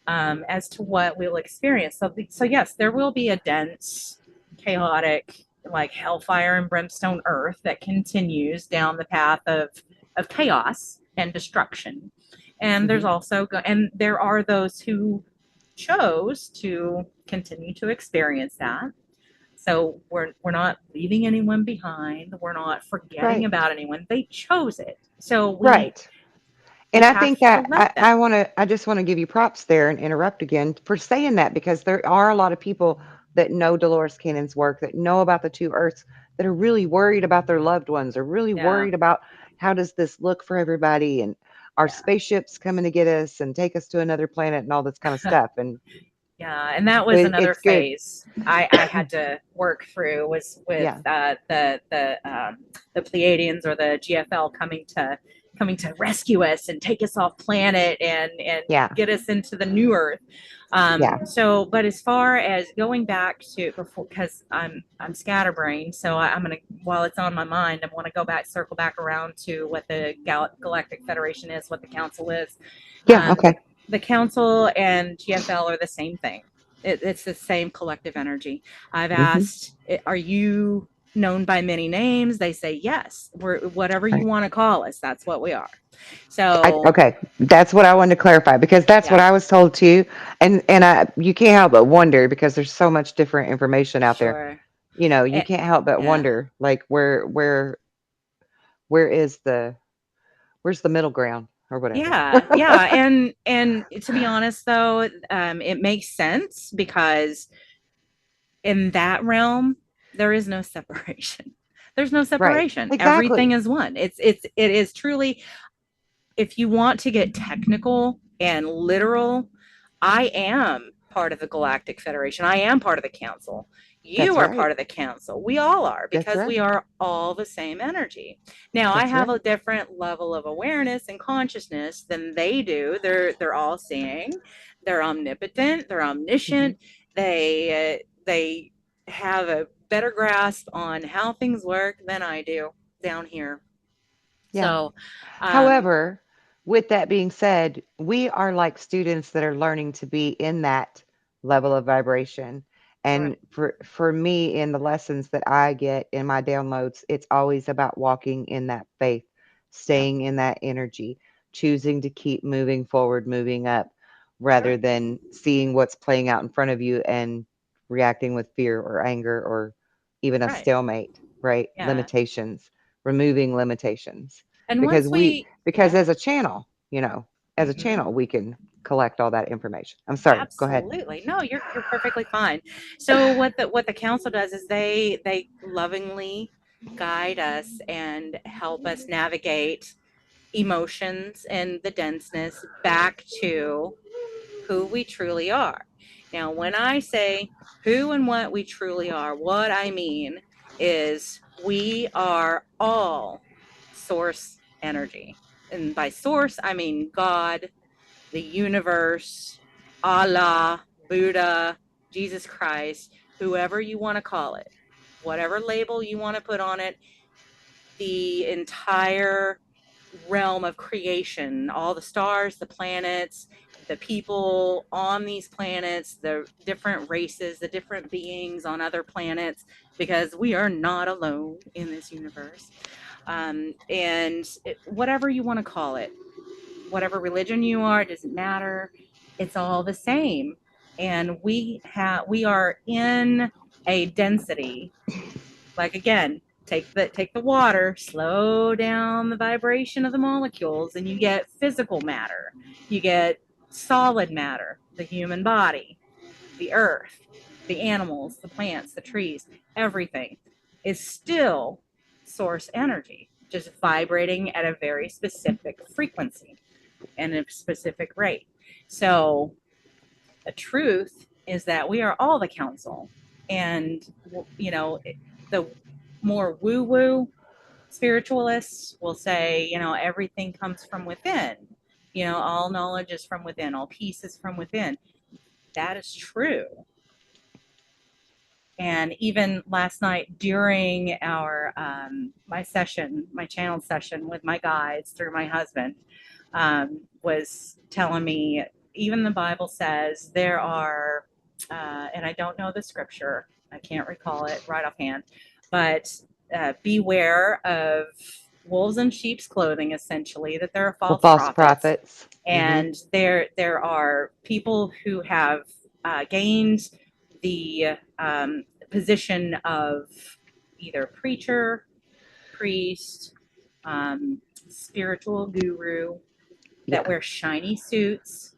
as to what we'll experience. So yes, there will be a dense, chaotic, like hellfire and brimstone earth that continues down the path of chaos and destruction. And there's Mhm. also and there are those who chose to continue to experience that. So we're not leaving anyone behind. We're not forgetting Right. about anyone. They chose it. So we Right. we And I think have to that let them. I just want to give you props there and interrupt again for saying that because there are a lot of people that know Dolores Cannon's work, that know about the two Earths, that are really worried about their loved ones, are really Yeah, worried about how does this look for everybody and our yeah. spaceships coming to get us and take us to another planet and all this kind of stuff. And Yeah, and that was another it's good. phase I had to work through was with Yeah. the Pleiadians or the GFL coming to rescue us and take us off planet and Yeah. get us into the new Earth. Yeah. So, but as far as going back to before, because I'm scatterbrained, so I'm gonna, while it's on my mind, I want to go back, circle back around to what the Galactic Federation is, what the Council is. Yeah. Okay. The council and GFL are the same thing. It's the same collective energy. I've Hmm. asked, are you? known by many names. They say, yes, we're whatever you Right. want to call us, that's what we are. So, Okay, that's what I wanted to clarify because that's what yeah, I was told too, and you can't help but wonder because there's so much different information out there. sure. You Eh, can't help but yeah. wonder, like where is where's the middle ground or whatever. Yeah, yeah, and to be honest though, it makes sense because in that realm there is no separation. There's no Right. separation. Everything Exactly. is one. It is truly, if you want to get technical and literal, I am part of the Galactic Federation. I am part of the council. You That's are right. part of the council. We all are, That's because we right. are all the same energy. Now, I That's have right. a different level of awareness and consciousness than they do. They're all seeing. They're omnipotent. They're Hmm. omniscient. They have a better grasp on how things work than I do down here. Yeah. So, um, However, with that being said, we are like students that are learning to be in that level of vibration. right, And for me, in the lessons that I get in my downloads, it's always about walking in that faith, yeah, staying in that energy, choosing to keep moving forward, moving up, sure, rather than seeing what's playing out in front of you and reacting with fear or anger or even a right, stalemate, right? yeah. Limitations, removing limitations And because once we we, because yeah, as a channel, as a hmm, channel, we can collect all that information. I'm sorry. Go ahead. absolutely. No, you're perfectly fine. So what the council does is they lovingly guide us and help us navigate emotions and the denseness back to who we truly are. Now, when I say who and what we truly are, what I mean is we are all source energy. And by source, I mean God, the universe, Allah, Buddha, Jesus Christ, whoever you want to call it, whatever label you want to put on it, the entire realm of creation, all the stars, the planets, the people on these planets, the different races, the different beings on other planets, because we are not alone in this universe. And whatever you want to call it, whatever religion you are, it doesn't matter. It's all the same. And we are in a density, like, again, take the water, slow down the vibration of the molecules, and you get physical matter. You get solid matter, the human body, the earth, the animals, the plants, the trees, everything is still source energy, just vibrating at a very specific frequency and a specific rate. So the truth is that we are all the council. And, the more woo woo spiritualists will say, everything comes from within. All knowledge is from within, all peace is from within. That is true. And even last night during our my channel session with my guides through my husband, was telling me, even the Bible says there are, and I don't know the scripture, I can't recall it right offhand, but beware of wolves in sheep's clothing, essentially, that there are The false false prophets, prophets. Hmm. and there are people who have gained the position of either preacher, priest, spiritual guru, that Yeah. wear shiny suits,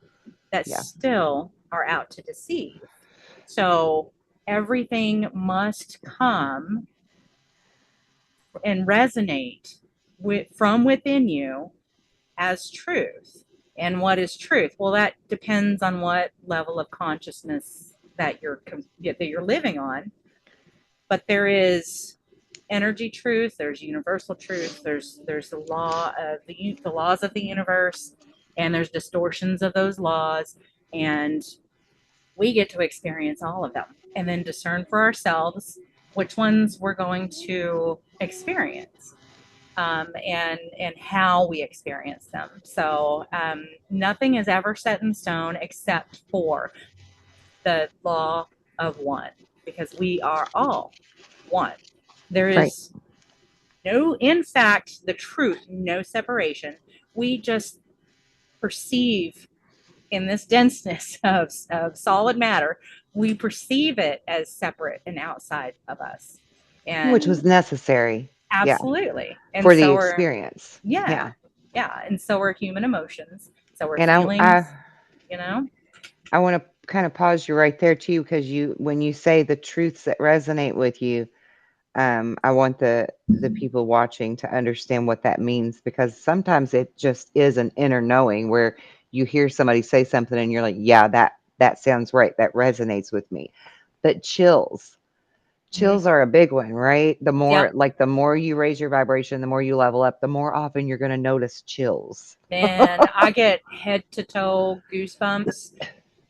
that Yeah. still are out to deceive. So everything must come and resonate from within you as truth. And what is truth? Well, that depends on what level of consciousness that you're living on. But there is energy truth, there's universal truth, there's the laws of the universe, and there's distortions of those laws, and we get to experience all of them and then discern for ourselves which ones we're going to experience, and how we experience them. So nothing is ever set in stone except for the law of one, because we are all one. There Right. is no, in fact, the truth, no separation. We just perceive in this denseness of solid matter, we perceive it as separate and outside of us. Which And was necessary. Yeah. absolutely. And For the so are, experience. yeah, Yeah. yeah. And so are human emotions. So are And I feelings, you know? I want to kind of pause you right there too, because you when you say the truths that resonate with you, I want the people watching to understand what that means, because sometimes it just is an inner knowing where you hear somebody say something and you're like, yeah, that sounds right. That resonates with me. But Mhm. chills are a big one, right? Yep. The more you raise your vibration, the more you level up, the more often you're going to notice chills. And I get head to toe goosebumps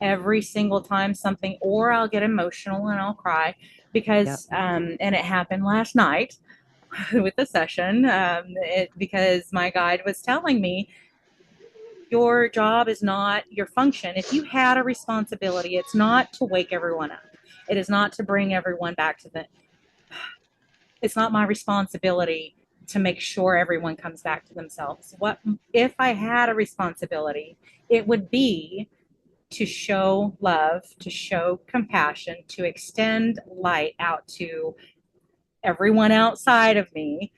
every single time something, or I'll get emotional and I'll cry Yep. because, and it happened last night with the session, because my guide was telling me your job is not your function. If you had a responsibility, it's not to wake everyone up. It is not to bring everyone back to the. It's not my responsibility to make sure everyone comes back to themselves. What if I had a responsibility? It would be to show love, to show compassion, to extend light out to everyone outside of me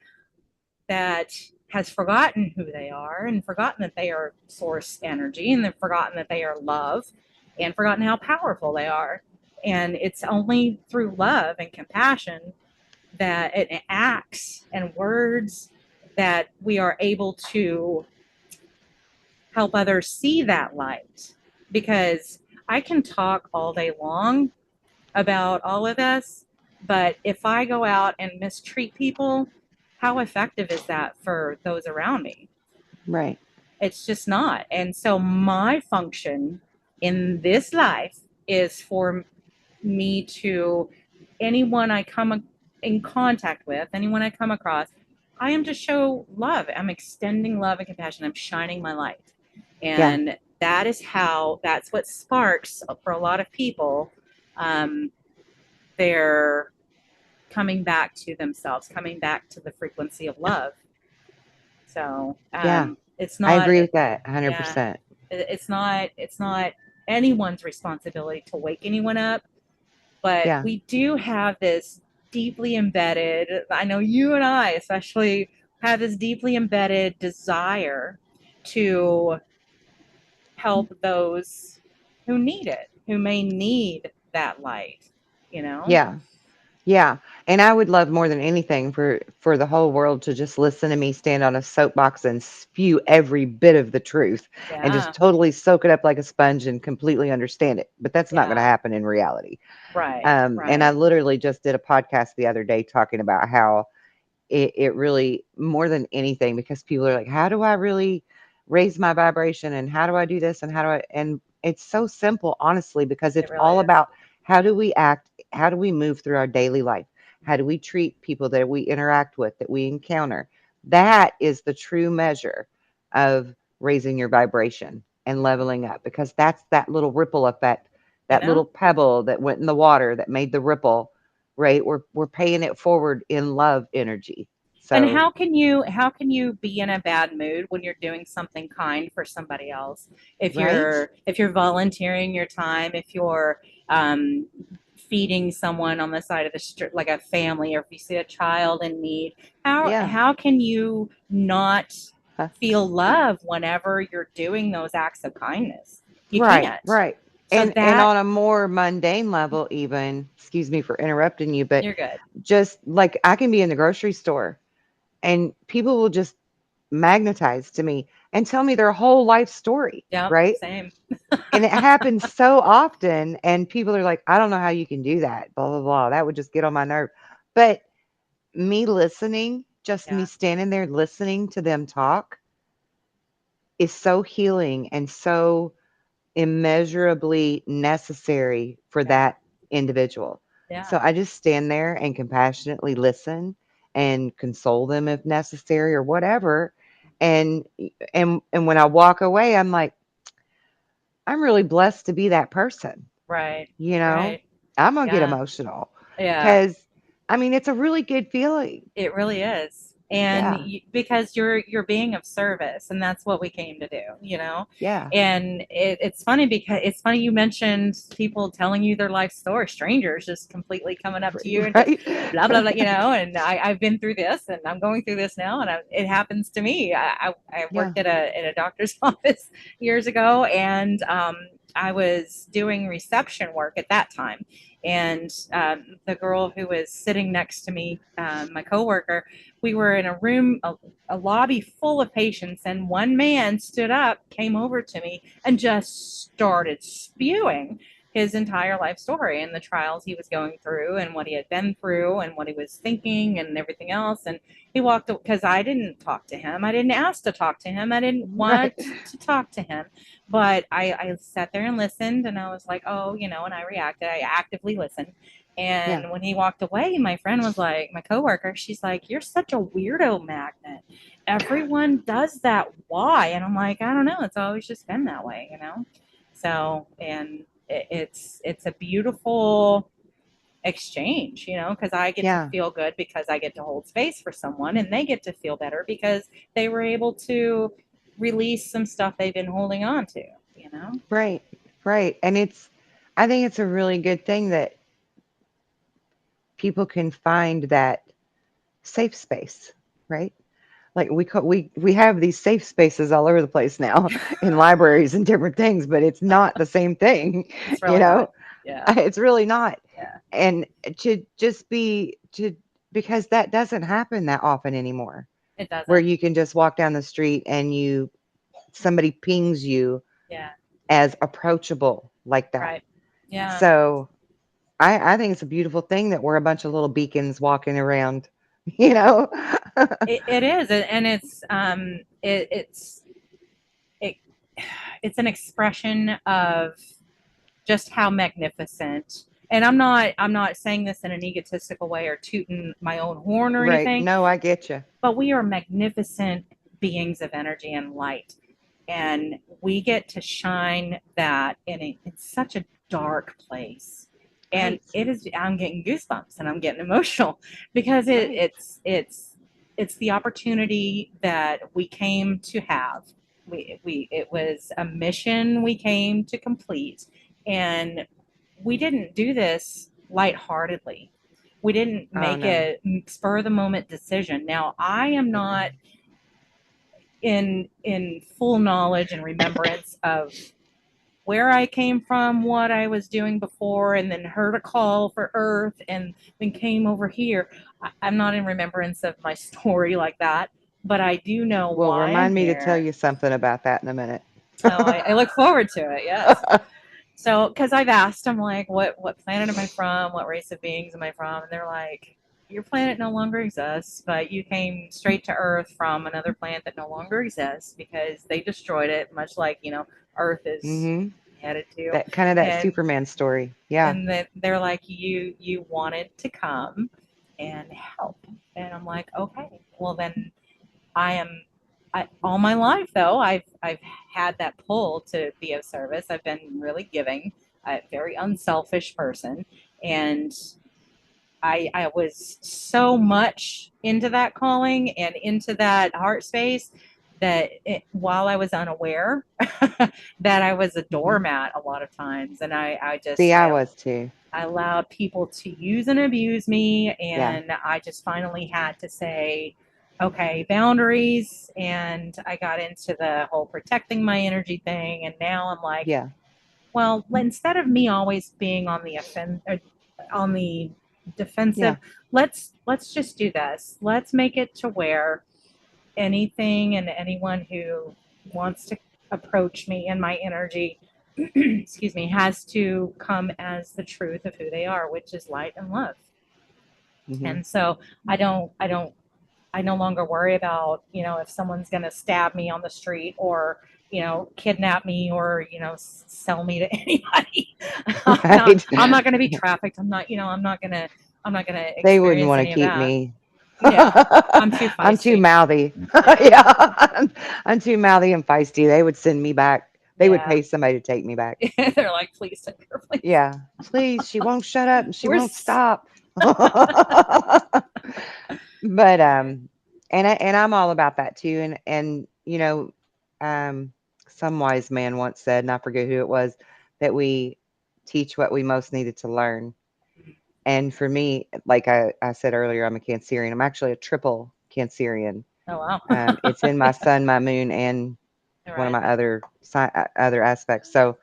that has forgotten who they are and forgotten that they are source energy and they've forgotten that they are love and forgotten how powerful they are. And it's only through love and compassion that it acts and words that we are able to help others see that light. Because I can talk all day long about all of this, but if I go out and mistreat people, how effective is that for those around me? Right. It's just not. And so my function in this life is for me to anyone I come in contact with, anyone I come across, I am to show love. I'm extending love and compassion. I'm shining my light. Yeah. And that is how, that's what sparks for a lot of people um, their coming back to themselves, coming back to the frequency of love. So Yeah. it's I not, agree with that yeah, 100%. it's not anyone's responsibility to wake anyone up, but Yeah. we do have this deeply embedded, I know you and I especially have this deeply embedded desire to help those who need it, who may need that light, you know? Yeah. Yeah, and I would love more than anything for the whole world to just listen to me stand on a soapbox and spew every bit of the truth and just Yeah, totally soak it up like a sponge and completely understand it. But that's not going to yeah, happen in reality. right, And I right. literally just did a podcast the other day talking about how it really, more than anything, because people are like, how do I really raise my vibration and how do I do this and how do I, and it's so simple, honestly, because It it's really all is. about how do we act, how do we move through our daily life, how do we treat people that we interact with, that we encounter. That is the true measure of raising your vibration and leveling up, because that's that little ripple effect, You that know? little pebble that went in the water that made the ripple, right? We're paying it forward in love energy. And So how can you be in a bad mood when you're doing something kind for somebody else? right? If you're volunteering your time, if you're um, feeding someone on the side of the street, like a family, or if you see a child in need, Yeah. how can you not Huh. feel love whenever you're doing those acts of kindness? You Right, can't. right. So And that on a more mundane level even, excuse me for interrupting you, but you're good. just like I can be in the grocery store and people will just magnetize to me and tell me their whole life story, Yep, right? same. And it happens so often and people are like, "I don't know how you can do that." Blah blah blah. That would just get on my nerve. But me listening, just me Yeah, standing there listening to them talk is so healing and so immeasurably necessary for yeah, that individual. yeah. So I just stand there and compassionately listen and console them if necessary or whatever. And and when I walk away, I'm like, I'm really blessed to be that person. Right, You know, right. I'm gonna get Yeah, emotional yeah. because I mean, it's a really good feeling. It really is. And Yeah. because you're being of service, and that's what we came to do, you know. Yeah. And it's funny because it's funny you mentioned people telling you their life story, strangers just completely coming up to you and just Right. blah blah blah, you know. And I've been through this, and I'm going through this now, and it happens to me. I Yeah. worked at a doctor's office years ago, and I was doing reception work at that time, and the girl who was sitting next to me, my coworker, we were in a room, a lobby full of patients, and one man stood up, came over to me, and just started spewing his entire life story and the trials he was going through and what he had been through and what he was thinking and everything else. And he walked because I didn't talk to him. I didn't ask to talk to him. I didn't Right. want to talk to him. But I sat there and listened, and I was like, oh, you know, and I reacted. I actively listened. Yeah. And when he walked away, my friend was like, my coworker, she's like, you're such a weirdo magnet. Everyone does that. Why? And I'm like, I don't know. It's always just been that way, you know? So, and it's a beautiful exchange, you know, because I get to Yeah. feel good because I get to hold space for someone, and they get to feel better because they were able to release some stuff they've been holding on to, you know? Right. Right. And I think it's a really good thing that people can find that safe space, right? Like we have these safe spaces all over the place now in libraries and different things, but it's not the same thing, It's you really not. know? Yeah. It's really not. Yeah. And to just be to because that doesn't happen that often anymore, It where doesn't. you can just walk down the street and somebody pings you Yeah. as approachable like that. Right. Yeah. So I think it's a beautiful thing that we're a bunch of little beacons walking around, you know? It is, and it, it's an expression of just how magnificent. And I'm not saying this in an egotistical way or tooting my own horn or Right. anything, No, I get you. but we are magnificent beings of energy and light, and we get to shine that in such a dark place. And Right. it is, I'm getting goosebumps and I'm getting emotional because Right. it's the opportunity that we came to have. We It was a mission we came to complete, and we didn't do this lightheartedly. We didn't Oh make no. a spur of the moment decision. Now, I am not Mm-mm. in full knowledge and remembrance of where I came from, what I was doing before, and then heard a call for Earth, and then came over here. I'm not in remembrance of my story like that, but I do know Well, why I'm remind me to tell here. you something about that in a minute. Oh, I look forward to it. Yes. So, because I've asked them, like, what planet am I from? What race of beings am I from? And they're like, your planet no longer exists, but you came straight to Earth from another planet that no longer exists because they destroyed it, much like, you know, Earth is Mhm. headed to. That kind of that And Superman story. Yeah. that they're like, you wanted to come and help. And I'm like, okay, well then I am. All my life, though, I've had that pull to be of service. I've been really giving, a very unselfish person, and I was so much into that calling and into that heart space that while I was unaware, that I was a Mhm. doormat a lot of times, and I See, just I was too. I allowed people to use and abuse me, Yeah. and I just finally had to say, okay, boundaries. And I got into the whole protecting my energy thing, and now I'm like, Yeah. well, instead of me always being on the on the defensive, Yeah. let's just do this. Let's make it to where anything and anyone who wants to approach me and my energy excuse me, has to come as the truth of who they are, which is light and love. Mhm. And so I no longer worry about, you know, if someone's going to stab me on the street or, you know, kidnap me or, you know, sell me to anybody. Right. I'm not going to be trafficked. I'm not going to They wouldn't experience want to any of keep that. me. Yeah. I'm too I'm too feisty. mouthy. Yeah. Yeah. I'm too mouthy and feisty. They would send me back. They would Yeah. pay somebody to take me back. They're like, please take her, please. Yeah. Please, she won't shut up and she We're won't stop. But and I'm all about that too. And um, some wise man once said, and I forget who it was, that we teach what we most needed to learn. And for me, like I said earlier, I'm a Cancerian. I'm actually a triple Cancerian. Oh wow. It's in my sun, my moon, and All one of right. my other aspects. So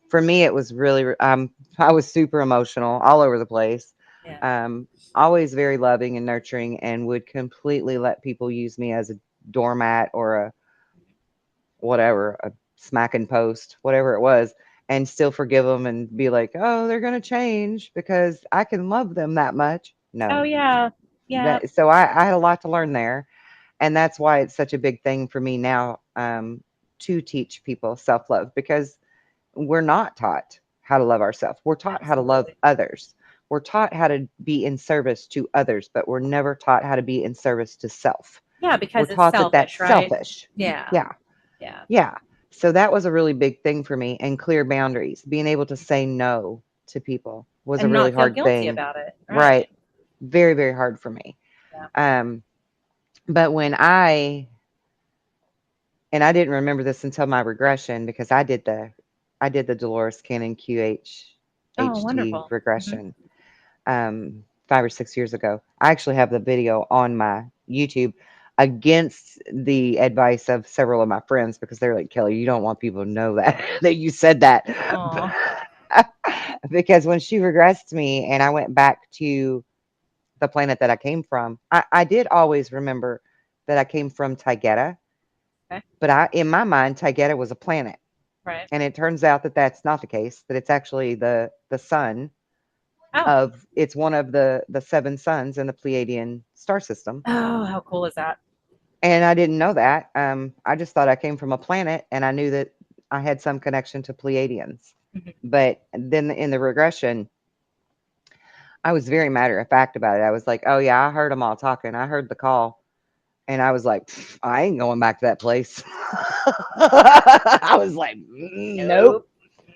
for me, it was really, I was super emotional all over the place. Yeah. Always very loving and nurturing, and would completely let people use me as a doormat or a whatever, a smacking post, whatever it was, and still forgive them and be like, oh, they're going to change because I can love them that much. Oh No, yeah. Yeah. that, so I had a lot to learn there. And that's why it's such a big thing for me now, to teach people self love, because we're not taught how to love ourselves. We're taught how to love Absolutely. others. We're taught how to be in service to others, but we're never taught how to be in service to self. Yeah, We're because it's taught that that's selfish, right? selfish. Yeah. Yeah. Yeah. Yeah. So that was a really big thing for me, and clear boundaries. Being able to say no to people was a And really not feel hard guilty thing. about it. Right. Right. Very, very hard for me. Yeah. Um, but when I didn't remember this until my regression, because I did the Dolores Cannon Oh, QHHT wonderful. Hmm. regression 5 or 6 years ago. I actually have the video on my YouTube, against the advice of several of my friends, because they're like, Kelly, you don't want people to know that that you said that. Oh, Because when she regressed me and I went back to the planet that I came from, I did always remember that I came from Taygeta, okay. but in my mind, Taygeta was a planet. Right. And it turns out that that's not the case, that it's actually the sun Oh. of, it's one of the seven suns in the Pleiadian star system. Oh, how cool is that? And I didn't know that. I just thought I came from a planet, and I knew that I had some connection to Pleiadians. Mhm. But then in the regression, I was very matter of fact about it. I was like, "Oh yeah, I heard them all talking. I heard the call." And I was like, "I ain't going back to that place." I was like, Nope. Nope.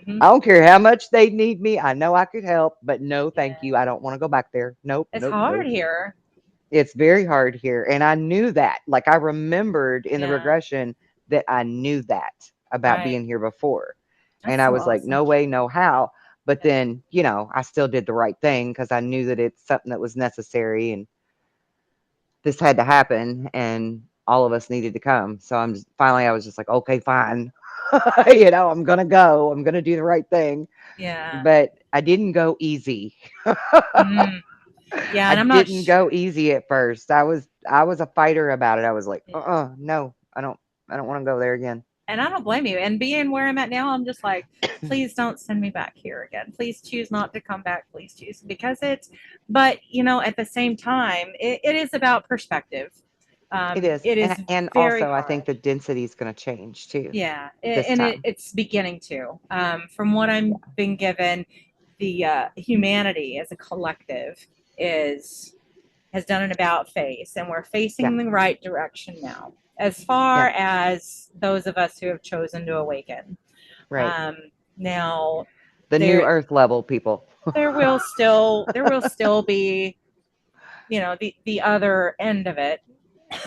Hmm. I don't care how much they need me. I know I could help, but no, thank you. Yeah. I don't want to go back there. Nope, It's nope, hard nope." here. It's very hard here. And I knew that. Like, I remembered in the Yeah. regression that I knew that about Right. being here before. And That's I so was like, awesome. no way, no how. But Yeah. then, I still did the right thing, because I knew that it's something that was necessary, and this had to happen, and all of us needed to come. So finally, I was just like, okay, fine. I'm going to go. I'm going to do the right thing. Yeah. But I didn't go easy. Mm. Yeah. I And I'm not. didn't go easy at first. I was a fighter about it. I was like, Yeah. no, I don't want to go there again. And I don't blame you. And being where I'm at now, I'm just like, please don't send me back here again. Please choose not to come back. Please choose, because it's, but at the same time, it is about perspective. It is, It and is and very also I think hard. the density is going to change too Yeah, this and time. it's beginning to. From what I'm being given, the humanity as a collective is has done an about face, and we're Yeah, facing the right direction now. As far yeah, as those of us who have chosen to awaken, right. um, now The new there Earth level people. there will still be the other end of it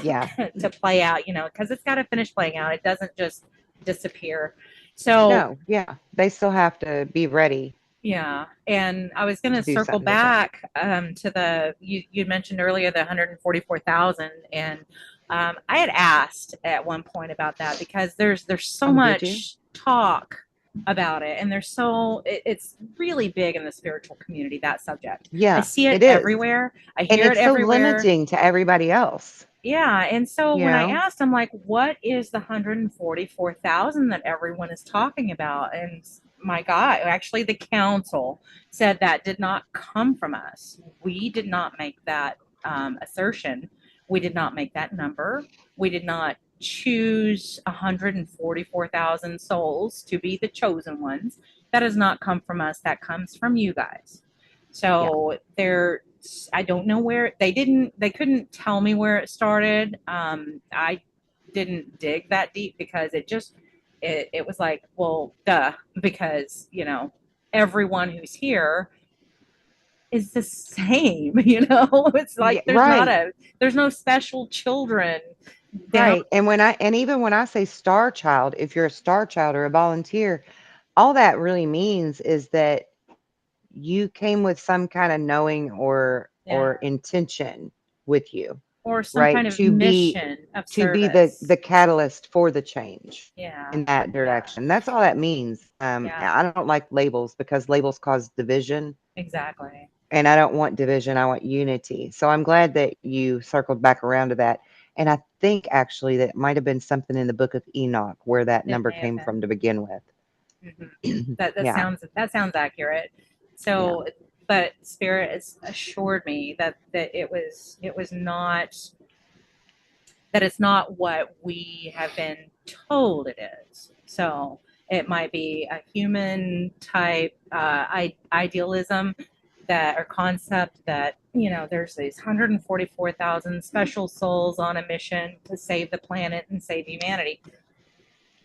Yeah, to play out, because it's got to finish playing out. It doesn't just disappear. So, no, yeah, they still have to be ready yeah. And I was going to to do circle something different. back to you mentioned earlier the 144,000. And I had asked at one point about that, because there's so Oh, did you? much talk about it, and it's really big in the spiritual community, that subject. I Yeah, see it it is, everywhere. I and hear it it's so everywhere. limiting to everybody else. Yeah, and so You when I know? asked, I'm like, "What is the 144,000 that everyone is talking about?" And my God, actually, the council said that did not come from us. We did not make that assertion. We did not make that number. We did not choose 144,000 souls to be the chosen ones. That does not come from us. That comes from you guys. Yeah, So I don't know where they couldn't tell me where it started. I didn't dig that deep, because it was like, well, duh, because everyone who's here is the same. It's Yeah, like right. there's no special children down. Right. And even when I say star child, if you're a star child or a volunteer, all that really means is that you came with some kind of knowing or Yeah, intention with you, or some kind right? of mission of To be the service. catalyst for the change Yeah, in that yeah, direction. That's all that means. yeah, I don't like labels because labels cause division, exactly. and I don't want division. I want unity. So I'm glad that you circled back around to that. And I think actually that might have been something in the book of Enoch where that It number may have came been. from to begin with. Hmm. That Yeah. sounds accurate. Yeah. So, but Spirit has assured me that it was not, that it's not what we have been told it is. So it might be a human type idealism that, or concept, that there's these 144,000 special souls on a mission to save the planet and save humanity.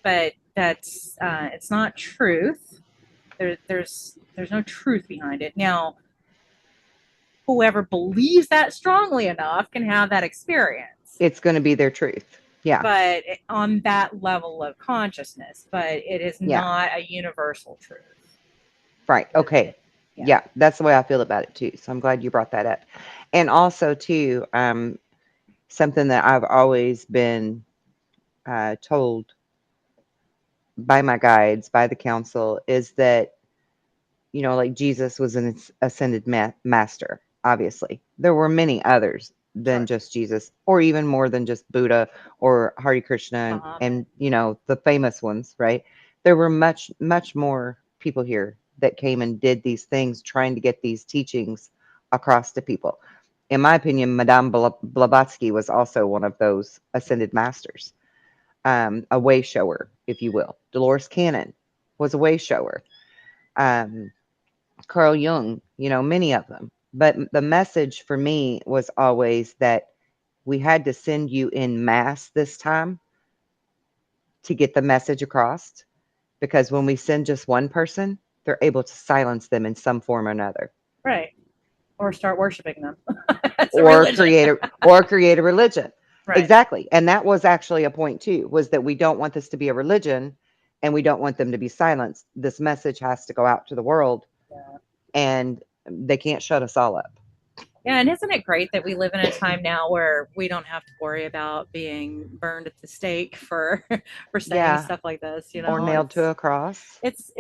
But that's it's not truth. There's no truth behind it. Now, whoever believes that strongly enough can have that experience, It's going to be their truth. Yeah. but on that level of consciousness, but it is Yeah. not a universal truth. Right. Okay. Yeah. Yeah, that's the way I feel about it too. So I'm glad you brought that up. And also too, something that I've always been told by my guides, by the council, is that like Jesus was an ascended master. Obviously, there were many others than Sure. just Jesus, or even more than just Buddha or Hare Krishna, and, Muhammad. and the famous ones, right? There were much, much more people here that came and did these things, trying to get these teachings across to people. In my opinion, Madame Blavatsky was also one of those ascended masters, a way shower, if you will. Dolores Cannon was a way shower. Um, Carl Jung, many of them. But the message for me was always that we had to send you in mass this time to get the message across. Because when we send just one person, they're able to silence them in some form or another, Right. Or start worshiping them. That's a or religion. create a religion. Right. Exactly. And that was actually a point too, was that we don't want this to be a religion and we don't want them to be silenced. This message has to go out to the world, Yeah. and they can't shut us all up. Yeah, and isn't it great that we live in a time now where we don't have to worry about being burned at the stake for for saying Yeah. stuff like this? Or nailed to a cross. It's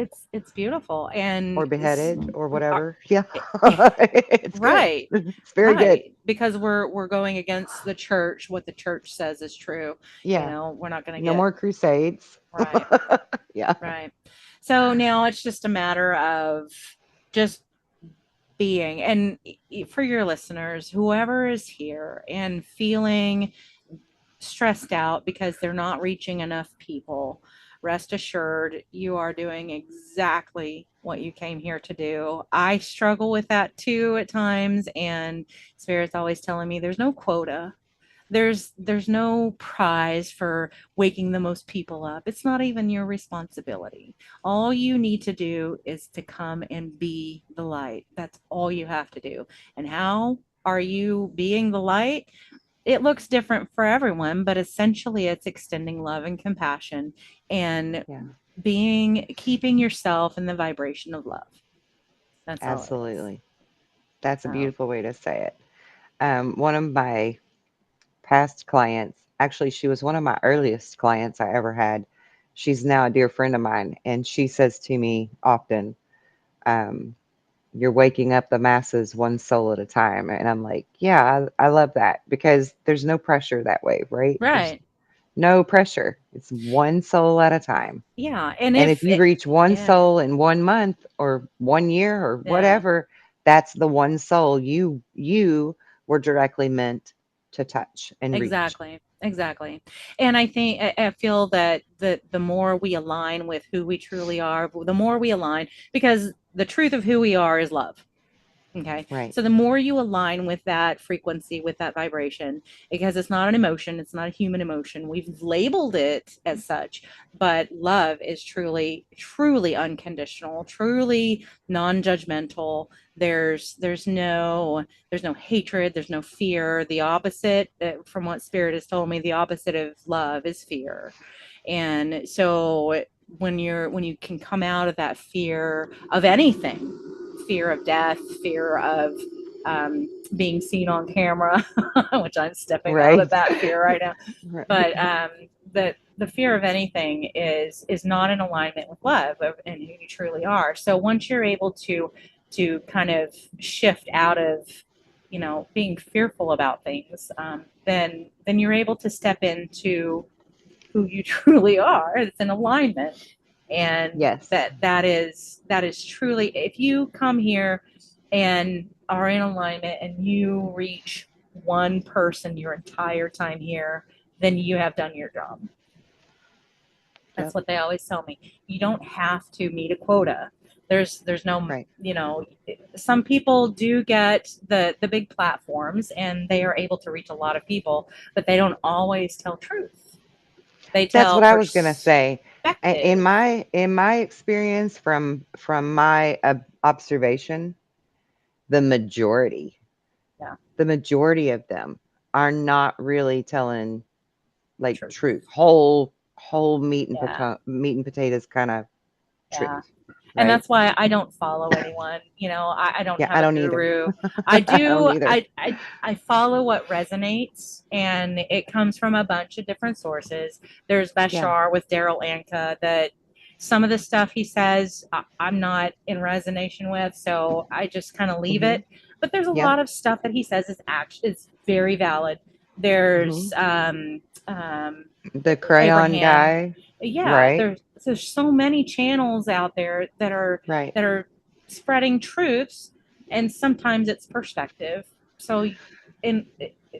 beautiful, and Or beheaded or uh, whatever. Yeah. it, It's good. right, It's very good. right, because we're going against the church, what the church says is true. Yeah. We're not going to No get more crusades. right, Yeah. right. So now it's just a matter of just being, and for your listeners, whoever is here and feeling stressed out because they're not reaching enough people, rest assured you are doing exactly what you came here to do. I struggle with that too at times, and Spirit's always telling me there's no quota. There's no prize for waking the most people up. It's not even your responsibility. All you need to do is to come and be the light. That's all you have to do. And how are you being the light? It looks different for everyone, but essentially it's extending love and compassion, and Yeah. keeping yourself in the vibration of love. That's all it is. Absolutely. That's a So, beautiful way to say it. One of my past clients, actually, she was one of my earliest clients I ever had. She's now a dear friend of mine. And she says to me often, um, you're waking up the masses one soul at a time. And I'm like, yeah, I love that because there's no pressure that way, right? There's right. no pressure. It's one soul at a time. Yeah. And And if if you it, reach one yeah, soul in 1 month or 1 year or yeah. whatever, that's the one soul you were directly meant to touch and reach. Exactly. Exactly. And I feel that the more we align with who we truly are, the more we align, because the truth of who we are is love. Okay. Right. So the more you align with that frequency, with that vibration, because it's not an emotion, it's not a human emotion. We've labeled it as such, but love is truly, truly unconditional, truly non-judgmental. There's no hatred, there's no fear. The opposite, from what spirit has told me, the opposite of love is fear. And so when you can come out of that fear of anything, fear of death, fear of being seen on camera, which I'm stepping out of Right. that fear right now. Right. But the fear of anything is not in alignment with love and who you truly are. So once you're able to kind of shift out of being fearful about things, then you're able to step into who you truly are. It's in alignment, and Yes. that is truly, if you come here and are in alignment and you reach one person your entire time here, then you have done your job. That's Yep. what they always tell me. You don't have to meet a quota. There's no, Right. some people do get the big platforms and they are able to reach a lot of people, but they don't always tell truth. They That's tell what I was gonna say. In perspective. my experience, from my observation, the majority, Yeah, the majority of them are not really telling like truth. truth, whole Yeah, meat and potatoes kind of yeah. truth, And right? that's why I don't follow anyone. I don't Yeah, have I a don't either. guru. I I don't do. either. I follow what resonates, and it comes from a bunch of different sources. There's Yeah. Bashar with Daryl Anka that some of the stuff he says I'm not in resonation with, so I just kind of leave Hmm. it. But there's a Yep. lot of stuff that he says is very valid. Hmm. There's The crayon Abraham. guy, Yeah, right? there's so many channels out there Right. that are spreading truths, and sometimes it's perspective. So, in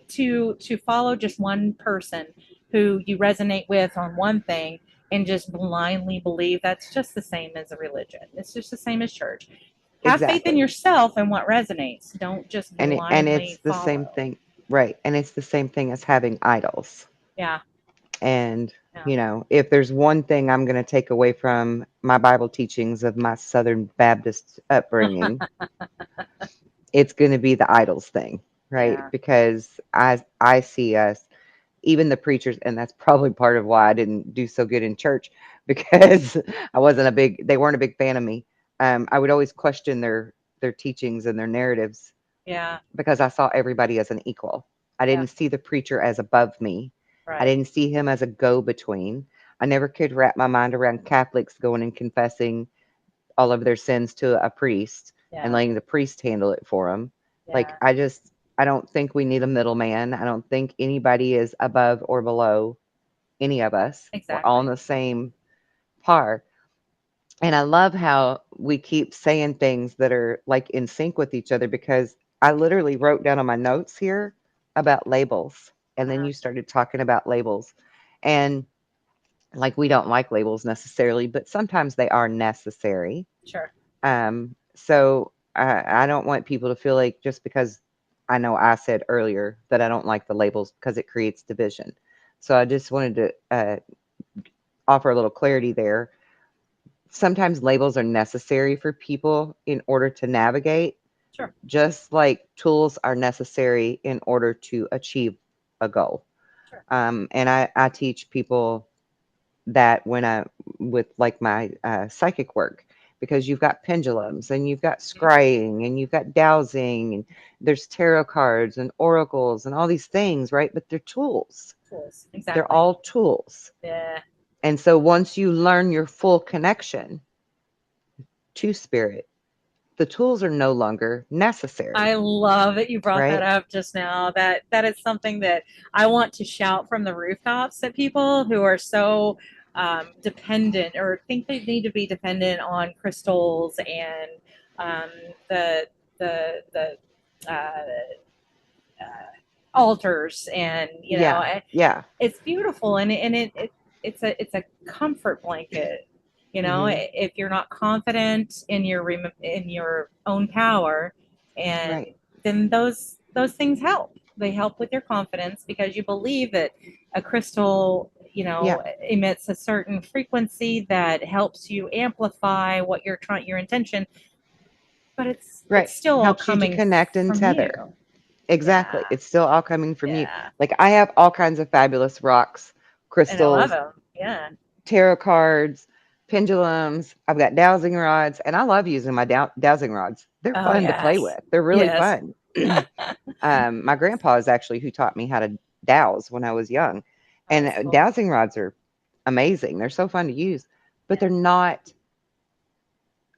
to follow just one person who you resonate with on one thing and just blindly believe, that's just the same as a religion. It's just the same as church. Have faith in Exactly. yourself and what resonates. Don't just And it's blindly the same follow. thing, right? And it's the same thing as having idols. Yeah, And, yeah, if there's one thing I'm going to take away from my Bible teachings of my Southern Baptist upbringing, it's going to be the idols thing, right? yeah. Because I see us, even the preachers, and that's probably part of why I didn't do so good in church because they weren't a big fan of me. I would always question their teachings and their narratives Yeah, because I saw everybody as an equal. I yeah, didn't see the preacher as above me. I right. didn't see him as a go between. I never could wrap my mind around Catholics going and confessing all of their sins to a priest and Yeah, letting the priest handle it for them. Like, yeah, I don't think we need a middleman. I don't think anybody is above or below any of us. We're all in exactly. the same par. And I love how we keep saying things that are like in sync with each other because I literally wrote down on my notes here about labels. And then Uh-huh. you started talking about labels. And like we don't like labels necessarily, but sometimes they are necessary. Sure. So I don't want people to feel like just because I know I said earlier that I don't like the labels because it creates division. So I just wanted to offer a little clarity there. Sometimes labels are necessary for people in order to navigate, Sure. just like tools are necessary in order to achieve a goal. Sure. And I teach people that when I with like my psychic work, because you've got pendulums and you've got Mhm. scrying and you've got dowsing and there's tarot cards and oracles and all these things, right? But they're tools. Tools. They're Exactly. all tools. Yeah. And so once you learn your full connection to spirit, the tools are no longer I necessary, love that you brought that right? up just now. That is something that I want to shout from the rooftops at people who are so dependent or think they need to be dependent on crystals and um, the the uh, altars, and Yeah. Yeah. it's beautiful, and it's a comfort blanket. Mhm. If you're not confident in your own power, And Right. then those things help. They help with your confidence because you believe that a crystal, Yeah. emits a certain frequency that helps you amplify what you're trying, your intention, but it's Right. still all Helps you to coming connect and from you. tether. Exactly. Yeah. It's still all coming from you. Yeah. Like I have all kinds of fabulous rocks, And I love crystals, them. Yeah. tarot cards, pendulums. I've got dowsing rods, and I love using my dowsing rods. They're Oh, fun to play yes. with. They're really Yes. fun. My grandpa is actually who taught me how to dowse when I was young, Oh, and that's cool. dowsing rods are amazing. They're so fun to use, but Yeah.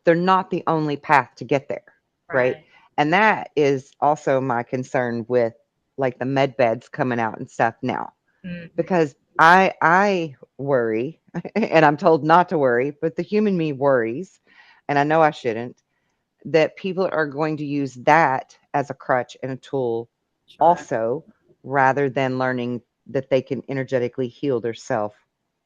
they're not the only path to get there, right? Right. And that is also my concern with like the med beds coming out and stuff now, Hmm. because I worry, and I'm told not to worry, but the human me worries, and I know I shouldn't, that people are going to use that as a crutch and a tool Sure. also, rather than learning that they can energetically heal themselves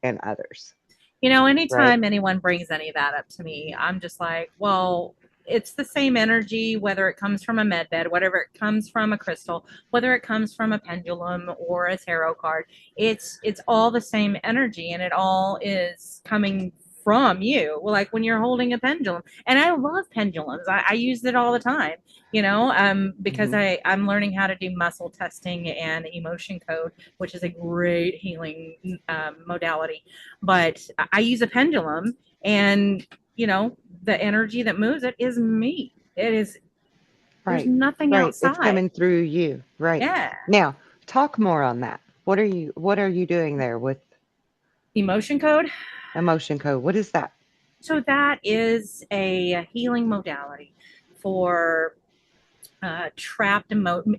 and others, right? Anytime anyone brings any of that up to me, I'm just like, well, it's the same energy, whether it comes from a med bed, whatever it comes from a crystal, whether it comes from a pendulum or a tarot card. It's all the same energy, and it all is coming from you. Well, like when you're holding a pendulum, and I love pendulums. I use it all the time. Because Hmm. I'm learning how to do muscle testing and emotion code, which is a great healing modality, but I use a pendulum, and the energy that moves it is me. It is. There's Right, nothing right. It's outside. coming through you, right? Yeah. Now, talk more on that. What are you doing there with Emotion code. emotion code? What is that? So that is a healing modality for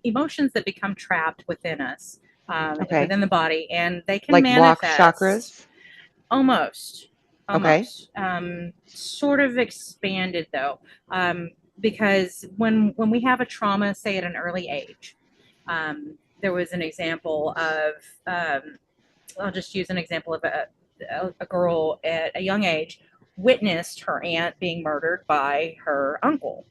emotions that become trapped within us, Okay. within the body, and they can Like block manifest. chakras? Almost, Okay. almost. Sort of expanded though, because when we have a trauma, say at an early age, there was an example of. I'll just use an example of a girl at a young age witnessed her aunt being murdered by her uncle,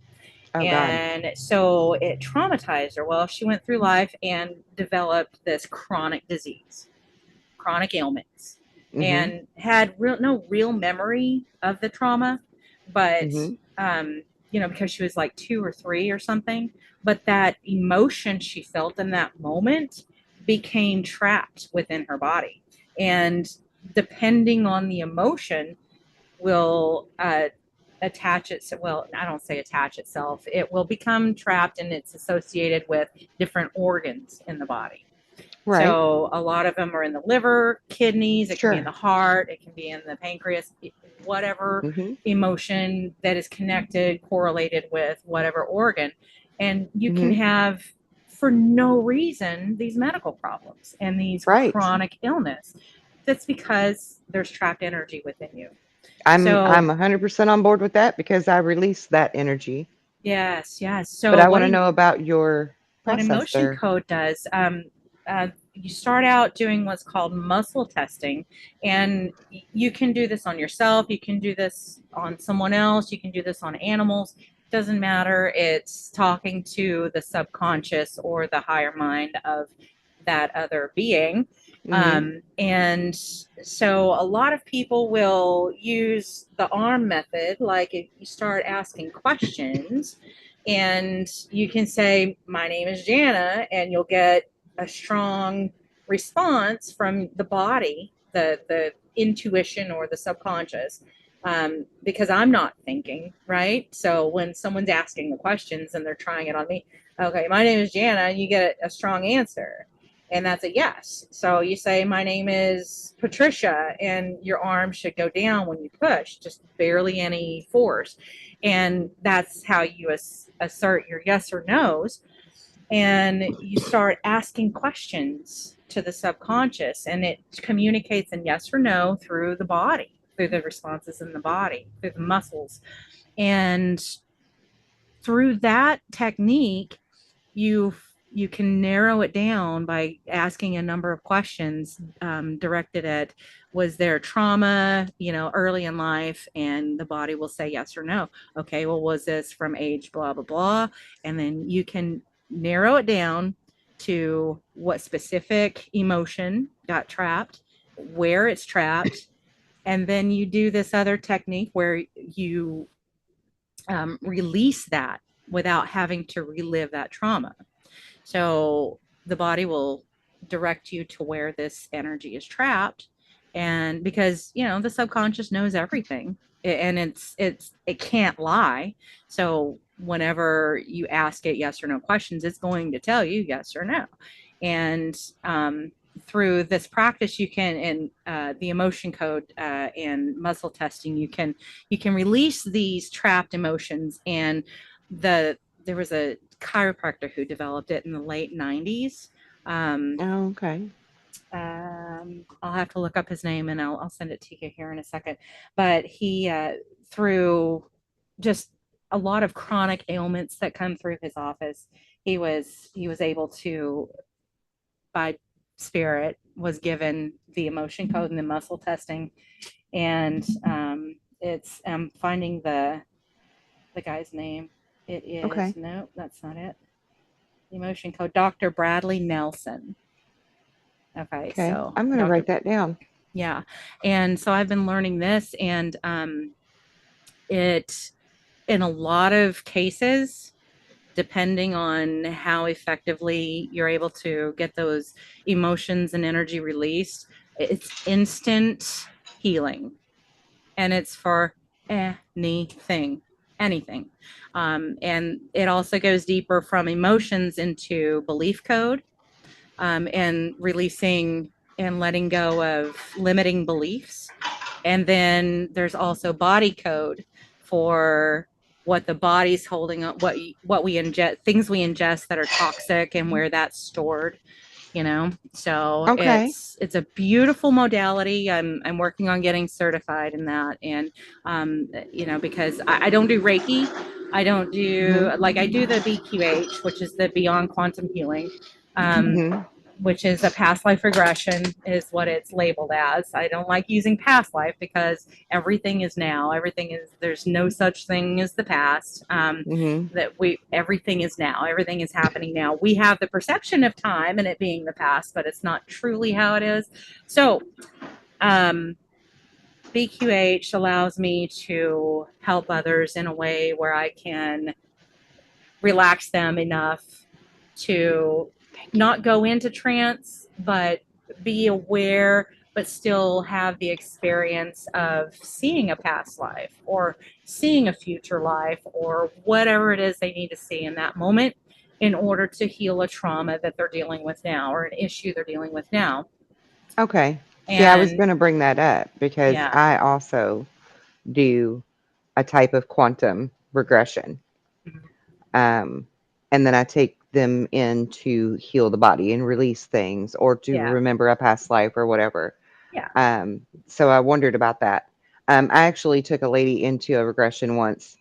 Oh God. and so it traumatized her. Well, she went through life and developed this chronic disease, chronic ailments, Mhm. and had no real memory of the trauma, but Mhm. because she was like 2 or 3 or something, but that emotion she felt in that moment became trapped within her body, and depending on the emotion will attach itself. Well, I don't say attach itself. It will become trapped, and it's associated with different organs in the body. Right. So a lot of them are in the liver, kidneys, it can be in Sure. the heart, it can be in the pancreas, whatever Mhm. emotion that is connected, correlated with whatever organ. And you can Mhm. have, for no reason, these medical problems and these Right. chronic illness. That's because there's trapped energy within you. I'm So, 100% on board with that because I release that energy. yes, yes. But So, I want to know about your what process emotion there. code does, you start out doing what's called muscle testing, and you can do this on yourself, you can do this on someone else, you can do this on animals. Doesn't matter. It's talking to the subconscious or the higher mind of that other being. Mhm. And so a lot of people will use the arm method, like if you start asking questions, and you can say, "My name is Jana," and you'll get a strong response from the body, the intuition or the subconscious, because I'm not thinking, right? So when someone's asking the questions and they're trying it on me, okay, my name is Jana, and you get a strong answer. And that's a yes. So you say, "My name is Patricia," and your arm should go down when you push, just barely any force. And that's how you assert your yes or no's. And you start asking questions to the subconscious, and it communicates in yes or no through the body, through the responses in the body, through the muscles. And through that technique, you you can narrow it down by asking a number of questions directed at, was there trauma, early in life, and the body will say yes or no. Okay, well, was this from age blah blah blah, and then you can narrow it down to what specific emotion got trapped, where it's trapped, and then you do this other technique where you release that without having to relive that trauma. So the body will direct you to where this energy is trapped. And because, the subconscious knows everything, and it can't lie. So whenever you ask it yes or no questions, it's going to tell you yes or no. And through this practice, you can, and the emotion code and muscle testing, you can release these trapped emotions. And there was a chiropractor who developed it in the late 90s. Um, Oh, okay. I'll have to look up his name, and I'll send it to you here in a second. But he, through just a lot of chronic ailments that come through his office, he was able to, by spirit, was given the emotion code and the muscle testing. And it's finding the guy's name. It is, Okay. no, that's not it. Emotion code, Dr. Bradley Nelson. Okay, Okay. so I'm gonna Dr. write that down. Yeah. And so I've been learning this, and it, in a lot of cases, depending on how effectively you're able to get those emotions and energy released, it's instant healing. And it's for anything, anything. And it also goes deeper from emotions into belief code, and releasing and letting go of limiting beliefs. And then there's also body code for what the body's holding on, what we ingest, things we ingest that are toxic, and where that's stored. So Okay. it's a beautiful modality. I'm working on getting certified in that. And because I don't do Reiki. I don't do, Mhm. like, I do the BQH, which is the Beyond Quantum Healing, um, Mhm. which is a past life regression, is what it's labeled as. I don't like using past life because everything is now. There's no such thing as the past. Mhm. Everything is now. Everything is happening now. We have the perception of time and it being the past, but it's not truly how it is. So, um, BQH allows me to help others in a way where I can relax them enough to Thank you. not go into trance, but be aware, but still have the experience of seeing a past life or seeing a future life or whatever it is they need to see in that moment in order to heal a trauma that they're dealing with now or an issue they're dealing with now. Okay. See, I was And gonna bring that up because yeah. I also do a type of quantum regression. Mhm. Um, and then I take them in to heal the body and release things or to Yeah. remember a past life or whatever. Yeah. So I wondered about that. I actually took a lady into a regression once,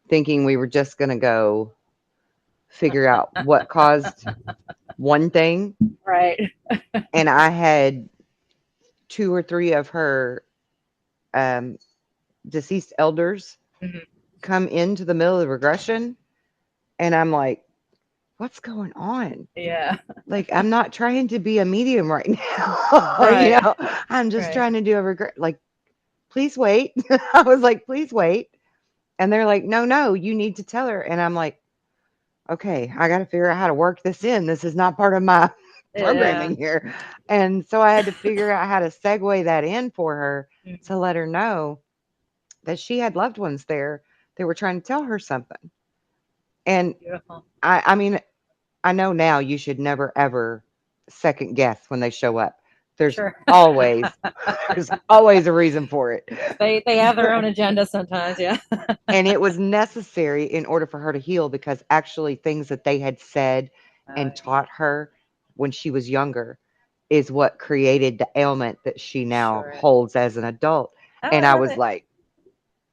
thinking we were just going to go figure out what caused one thing. Right. And I had two or three of her um, deceased elders Mhm. come into the middle of the regression. And I'm like, what's going on? Yeah. Like, I'm not trying to be a medium right now. Right. I'm just Right. trying to do a regret. Like, please wait. I was like, please wait. And they're like, no, no, you need to tell her. And I'm like, okay, I got to figure out how to work this in. This is not part of my Yeah. programming here. And so I had to figure out how to segue that in for her Mhm. to let her know that she had loved ones there. They were trying to tell her something. And Beautiful. I mean, I know now you should never ever second guess when they show up. There's Sure. always there's always a reason for it. They have their own agenda sometimes. Yeah. And it was necessary in order for her to heal because actually things that they had said and Yeah. taught her when she was younger is what created the ailment that she now Sure. holds as an adult. Oh, And I I love was it. like,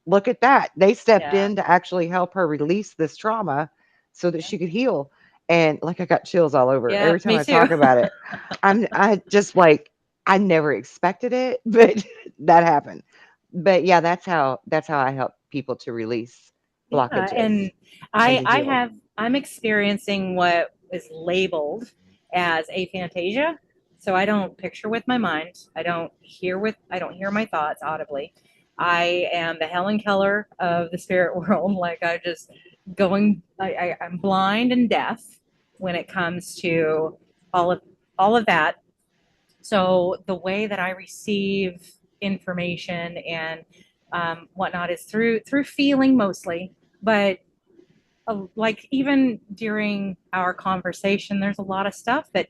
look at that. They stepped Yeah. in to actually help her release this trauma so that Yeah. she could heal. And like I got chills all over Yeah, every time me I too. talk about it. I just like I never expected it, but that happened. But yeah, that's how I help people to release Yeah, blockages and and to heal. I'm experiencing what is labeled as aphantasia. So I don't picture with my mind. I don't hear my thoughts audibly. I am the Helen Keller of the spirit world. Like I'm blind and deaf when it comes to all of all of that. So the way that I receive information and whatnot is through feeling mostly, but like even during our conversation, there's a lot of stuff that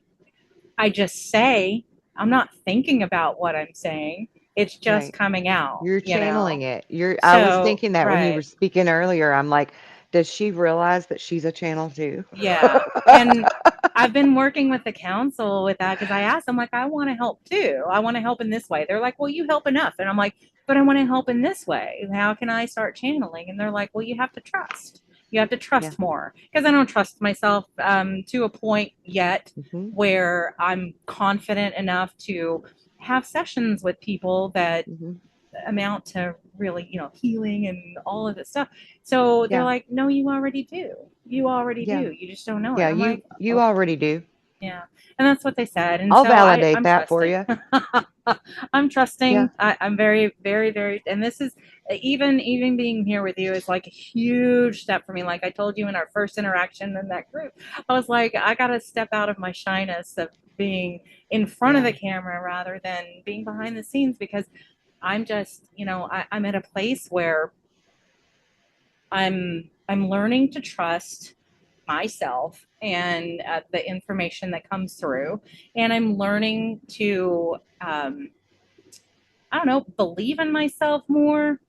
I just say. I'm not thinking about what I'm saying. It's just Right. coming out, You're you channeling know? it. I was So, thinking that when you were right. speaking earlier, I'm like, does she realize that she's a channel too? Yeah. And I've been working with the council with that because I asked them, like, I want to help too. I want to help in this way. They're like, well, you help enough. And I'm like, but I want to help in this way. How can I start channeling? And they're like, well, you have to trust. You have to Yeah. trust more because I don't trust myself to a point yet Hmm. where I'm confident enough to have sessions with people that Hmm. amount to really, healing and all of this stuff. So they're Yeah. like, no, you already do. You already Yeah. do. You just don't know it. Yeah. I'm like, You oh, already do. yeah. And that's what they said. And I'll so validate I'm that for trusting. you. I'm Yeah. trusting. I'm very, very, very, and this is even being here with you is like a huge step for me. Like I told you in our first interaction in that group, I was like, I got to step out of my shyness of being in front of Yeah. the camera rather than being behind the scenes because I'm just, I'm at a place where I'm learning to trust myself and the information that comes through, and I'm learning to I don't know, believe in myself more,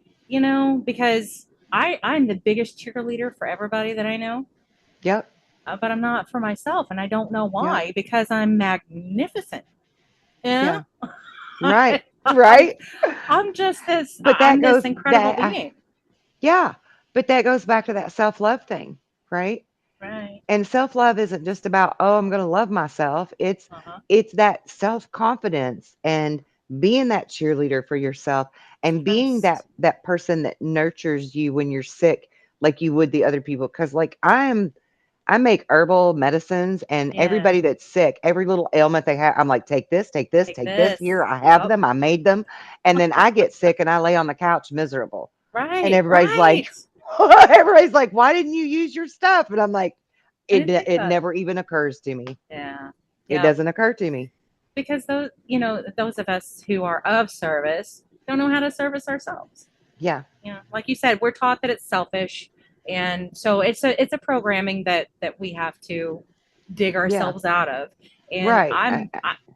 because I'm the biggest cheerleader for everybody that I know, Yep. but I'm not for myself, and I don't know Yep. why because I'm magnificent. Yeah, Yeah. Right. Right. I'm just this. But that I'm this goes incredible that being. yeah. But that goes back to that self-love thing, right? Right. And self-love isn't just about, oh, I'm going to love myself. Uh huh. It's that self-confidence and being that cheerleader for yourself and being that Trust. that person that nurtures you when you're sick like you would the other people cuz like I make herbal medicines and Yeah. everybody that's sick, every little ailment they have, I'm like, take this, take this, Take take this. this. Here, I have Yep. them, I made them. And then I get sick and I lay on the couch miserable. And Right. everybody's like, Right. everybody's like, why didn't you use your stuff? And I'm like, I it didn't think it that. never even occurs to me. Yeah. It Yeah. doesn't occur to me. Because those of us who are of service don't know how to service ourselves. Yeah. Yeah, like you said, we're taught that it's selfish, and so it's a programming that we have to dig Yeah. ourselves out of. And Right.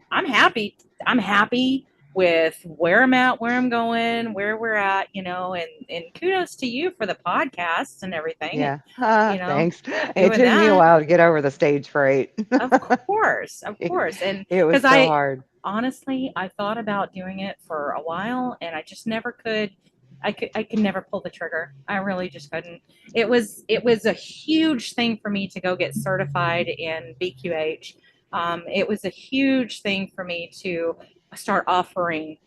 I'm happy. I'm happy with where I'm at, where I'm going, where we're at, and kudos to you for the podcasts and everything, and Yeah. Thanks. It doing took me a that. while to get over the stage fright. Of course, and It was because so hard. I thought about doing it for a while, and I just never could. I could never pull the trigger. I really just couldn't. It was a huge thing for me to go get certified in BQH. It was a huge thing for me to start offering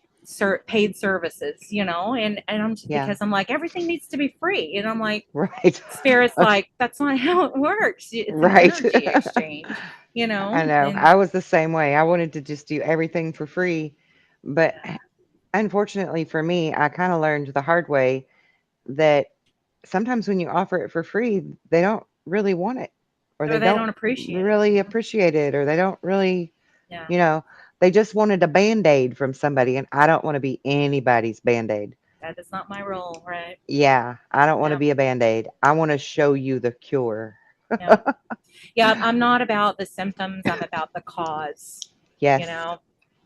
paid services, and I'm just Yeah. because I'm like everything needs to be free, and I'm like Right. Spirit's like, that's not how it works. It's an Right. energy exchange, I know. and I was the same way. I wanted to just do everything for free. But yeah, unfortunately for me, I kind of learned the hard way that sometimes when you offer it for free, they don't really want it or or they they don't don't appreciate it. really appreciate it or they don't really, Yeah, you know, they just wanted a band-aid from somebody and I don't want to be anybody's band-aid. that is not my role, right? Yeah, I don't want to Yeah, be a band-aid. I want to show you the cure. yeah, yeah. I'm not about the symptoms. I'm about the cause. You Yes. know,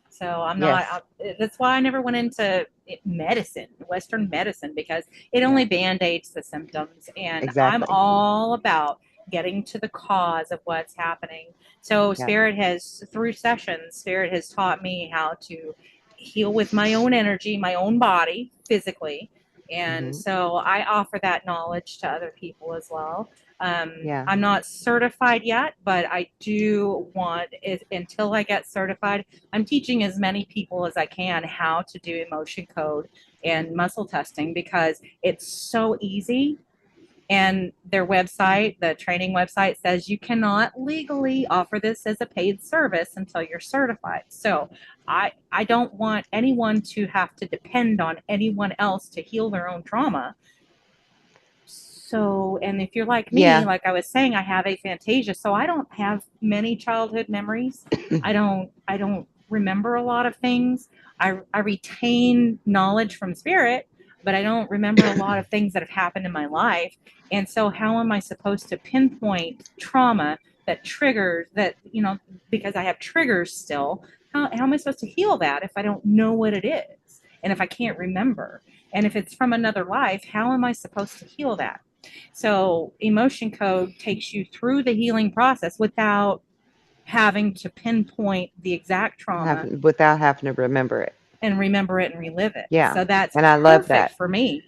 so I'm not. Yes. That's why I never went into medicine, Western medicine, because it only Yeah. band aids the symptoms. And I'm Exactly. all about getting to the cause of what's happening. So, Yeah. through sessions, Spirit has taught me how to heal with my own energy, my own body, physically. And Mhm. so I offer that knowledge to other people as well. Yeah. I'm not certified yet, but I do want it until I get certified. I'm teaching as many people as I can how to do emotion code and muscle testing because it's so easy. And their website, the training website, says you cannot legally offer this as a paid service until you're certified. So I don't want anyone to have to depend on anyone else to heal their own trauma. So, and if you're like me, Yeah. like I was saying, I have aphantasia, so I don't have many childhood memories. I don't remember a lot of things. I retain knowledge from spirit, but I don't remember a lot of things that have happened in my life. And so how am I supposed to pinpoint trauma that triggers that, because I have triggers still, how am I supposed to heal that if I don't know what it is? And if I can't remember? And if it's from another life, how am I supposed to heal that? So, emotion code takes you through the healing process without having to pinpoint the exact trauma Without having to remember it. and remember it and relive it. Yeah. So, that's And I love perfect that. for me, you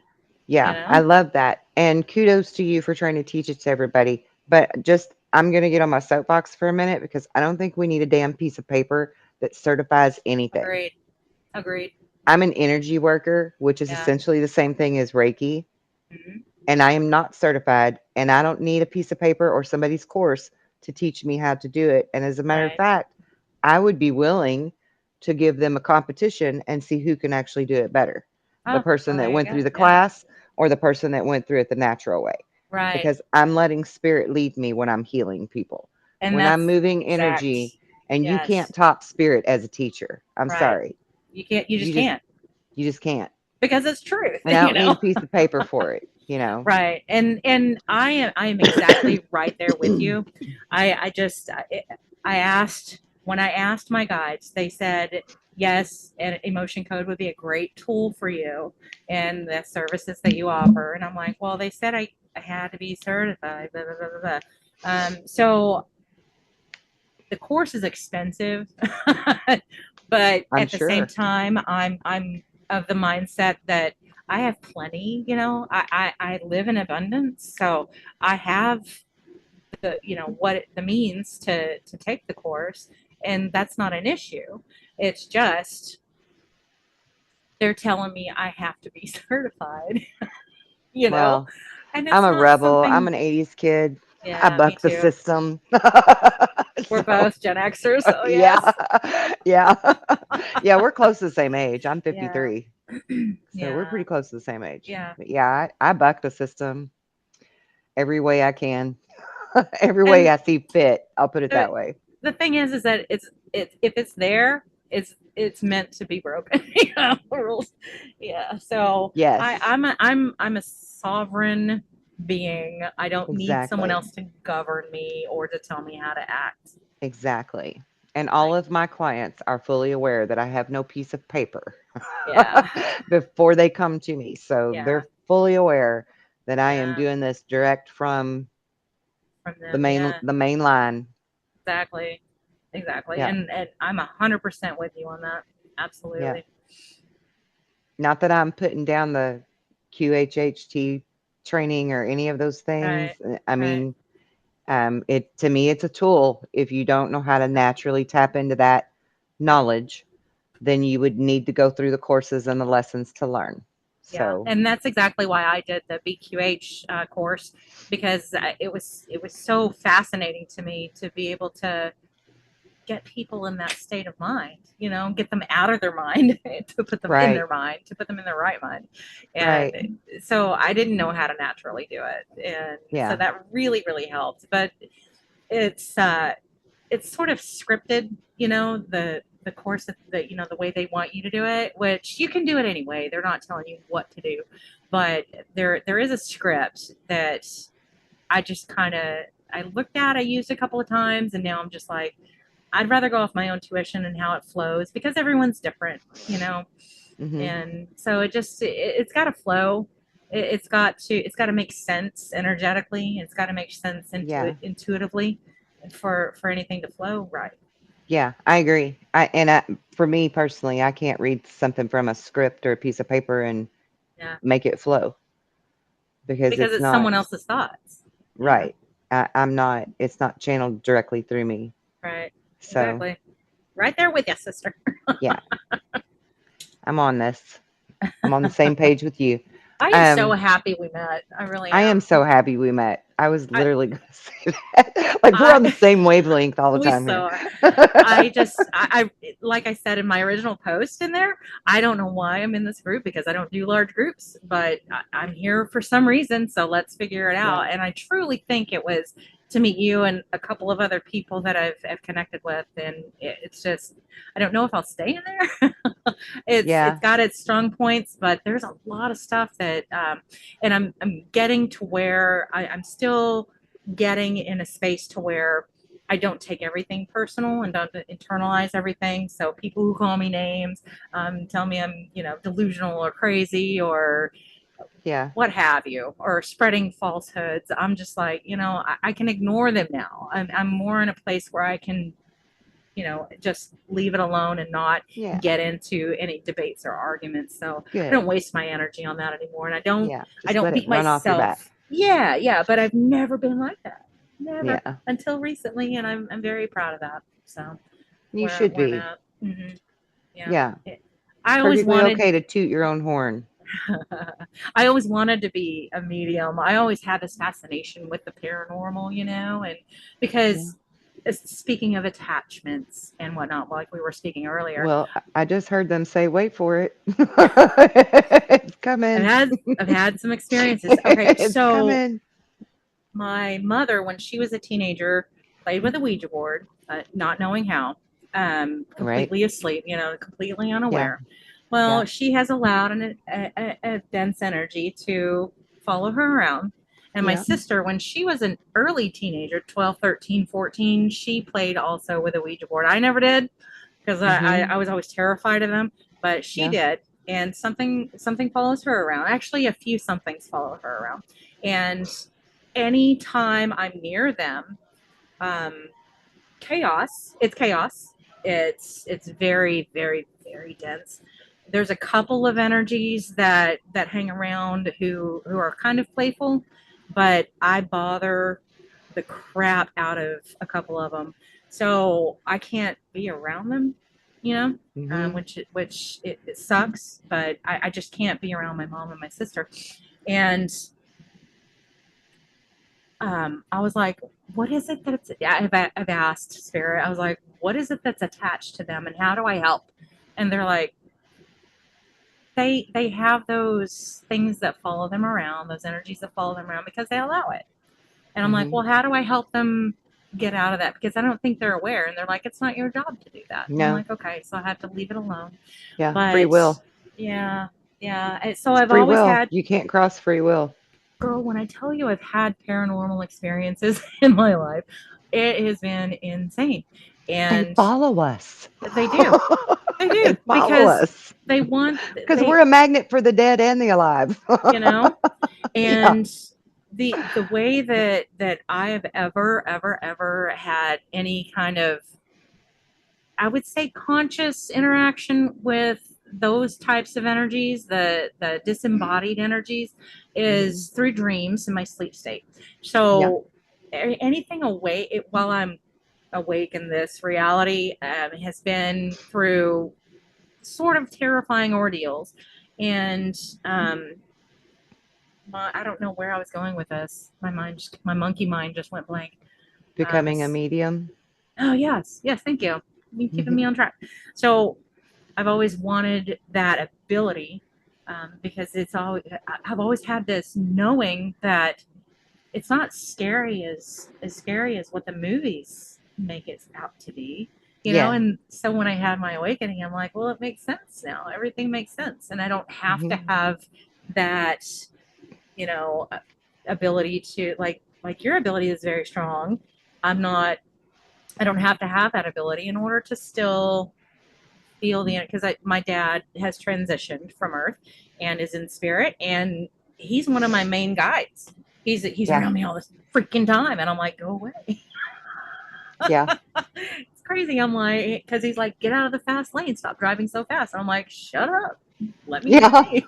Yeah, I know? love that. And kudos to you for trying to teach it to everybody. But just, I'm going to get on my soapbox for a minute because I don't think we need a damn piece of paper that certifies anything. Agreed. Agreed. I'm an energy worker, which is Yeah. essentially the same thing as Reiki, Mhm. and I am not certified, and I don't need a piece of paper or somebody's course to teach me how to do it. And as a matter of Right. fact, I would be willing to give them a competition and see who can actually do it better. The Oh, person well, that there you went go. through the Yeah. class or the person that went through it the natural way. Right. Because I'm letting spirit lead me when I'm healing people. And When I'm that's moving exact. energy, and you can't Yes. top spirit as a teacher. I'm Right. sorry. You can't, you You just just can't you just can't. because it's truth, And I don't need a piece of paper for it, you know. Right. And I am exactly right there with you. I just I asked when I asked my guides, they said yes, and emotion code would be a great tool for you and the services that you offer. And I'm like, well, they said I had to be certified. Blah, blah, blah, blah, blah. So the course is expensive, but I'm at the same sure. time, I'm of the mindset that I have plenty. I live in abundance, so I have what the means to take the course, and that's not an issue. It's just they're telling me I have to be certified, you know, Well, and I'm it's a not rebel. I'm something. an 80s kid. I Yeah, me buck the too. system. We're So, both Gen Xers, so yeah. yes. Yeah. Yeah, we're close to the same age. I'm Yeah. 53. So we're Yeah. pretty close to the same age. Yeah. But yeah, I buck the system every way I can. Every way And I see fit. I'll put it the that way. the thing is that it's if it's there, it's meant to be broken. Rules. Yeah. So Yes, I'm a sovereign being. I don't need someone exactly. else to govern me or to tell me how to act. Exactly. And all Like, of my clients are fully aware that I have no piece of paper yeah, before they come to me. So yeah, they're fully aware that I am yeah. doing this direct from From the them, main yeah, the main line. exactly, exactly. Yeah. And I'm 100% with you on that. Yeah. Absolutely. Not that I'm putting down the QHHT training or any of those Right. things. I Right. mean, it to me it's a tool. If you don't know how to naturally tap into that knowledge, then you would need to go through the courses and the lessons to learn. Yeah, So, and that's exactly why I did the BQH course because it was so fascinating to me to be able to get people in that state of mind, get them out of their mind to put them in right, their mind, to put them in their right mind. right. And so I didn't know how to naturally do it. And so Yeah. that really, really helped. But it's it's sort of scripted, the course of the way they want you to do it, which you can do it anyway. They're not telling you what to do, but there is a script that I just kind of I looked at, I used a couple of times, and now I'm just like, I'd rather go off my own tuition and how it flows because everyone's different. Mhm. And so it's got to flow. It's got to make sense energetically. It's got to make sense Yeah. intuitively for anything to flow right. Yeah, I agree. For me personally, I can't read something from a script or a piece of paper and Yeah. make it flow because Because it's it's not someone else's thoughts. Yeah. right. I'm not. It's not channeled directly through me. Right. So Exactly. Right there with you, sister. yeah, I'm on this. I'm on the same page with you. I am so Um, happy we met. I really I am am. so happy we met. I was I, literally going to say that. Like we're on the I, same wavelength all the we time so here. are. Like I said in my original post in there, I don't know why I'm in this group because I don't do large groups, but I'm here for some reason. So let's figure it Yeah. out. And I truly think it was to meet you and a couple of other people that I've connected with. And it's just, I don't know if I'll stay in there. It's Yeah. got its strong points, but there's a lot of stuff that, and I'm getting to where I'm still getting in a space to where I don't take everything personal and don't internalize everything. So people who call me names, tell me I'm, delusional or crazy or Yeah. what have you, or spreading falsehoods. I'm just like, I can ignore them now. I'm more in a place where I can, just leave it alone and not Yeah. get into any debates or arguments. So I Good. don't waste my energy on that anymore. And I Yeah. I Just don't let it beat run off your back. myself. Yeah, yeah, but I've never been like that. Never Yeah. until recently, and I'm very proud of that. So You where should I'm be. at, yeah. Yeah. It's I always perfectly wanted. okay to toot your own horn. I always wanted to be a medium. I always had this fascination with the paranormal, and Yeah. because speaking of attachments and whatnot, like we were speaking earlier, Well, I just heard them say, wait for it. It's I've coming. had I've had some experiences. Okay, It's so coming. my mother, when she was a teenager, played with a Ouija board, not knowing how, Right. completely asleep, completely Yeah. unaware. Yeah. Well, she has allowed a dense energy to follow her around. And my Yeah. sister, when she was an early teenager, 12, 13, 14, she played also with a Ouija board. I never did because I Mm-hmm. was always terrified of them, but she Yeah. did. And something follows her around. Actually, a few somethings follow her around. And anytime I'm near them, um, chaos. It's chaos. It's very very very dense. There's a couple of energies that hang around who are kind of playful, but I bother the crap out of a couple of them, so I can't be around them. You know, Mm-hmm. which it sucks, but I just can't be around my mom and my sister, and I was like, what is it that's, yeah, I've asked Spirit, I was like, what is it that's attached to them and how do I help? And they're like, they have those things that follow them around, those energies that follow them around because they allow it. And I'm like, Mm-hmm. well, how do I help them get out of that? Because I don't think they're aware. And they're like, it's not your job to do that. And I'm No. like, okay, so I have to leave it alone. Yeah. Free But will. yeah, yeah. So It's I've free always will. had, You can't cross free will. girl, when I tell you I've had paranormal experiences in my life, it has been insane. They And follow us. they do. They They do follow because us they want because we're a magnet for the dead and the alive. you know, Yeah. and the way that I have ever had any kind of, I would say, conscious interaction with those types of energies, the disembodied energies, Hmm. is through dreams in my sleep state. Yeah. So anything awake while I'm awake in this reality has been through sort of terrifying ordeals, and um, I don't know where I was going with this. My monkey mind just went blank. Becoming a It's medium. Oh yes, yes, thank you. You keeping Hmm. me on track. So I've always wanted that ability because I've always had this knowing that it's not scary as scary as what the movies make it out to be. Yeah. And so when I had my awakening, I'm like, well, it makes sense now. Everything makes sense, and I don't have to Hmm. have that, you know, ability to like your ability is very strong. I'm not. I don't have to have that ability in order to still feel the, because my dad has transitioned from Earth and is in spirit, and he's one of my main guides. He's Yeah. around me all this freaking time, and I'm like, go away. Yeah. It's crazy. I'm like, because he's like, get out of the fast lane, stop driving so fast. And I'm like, shut up. Let me Yeah. be.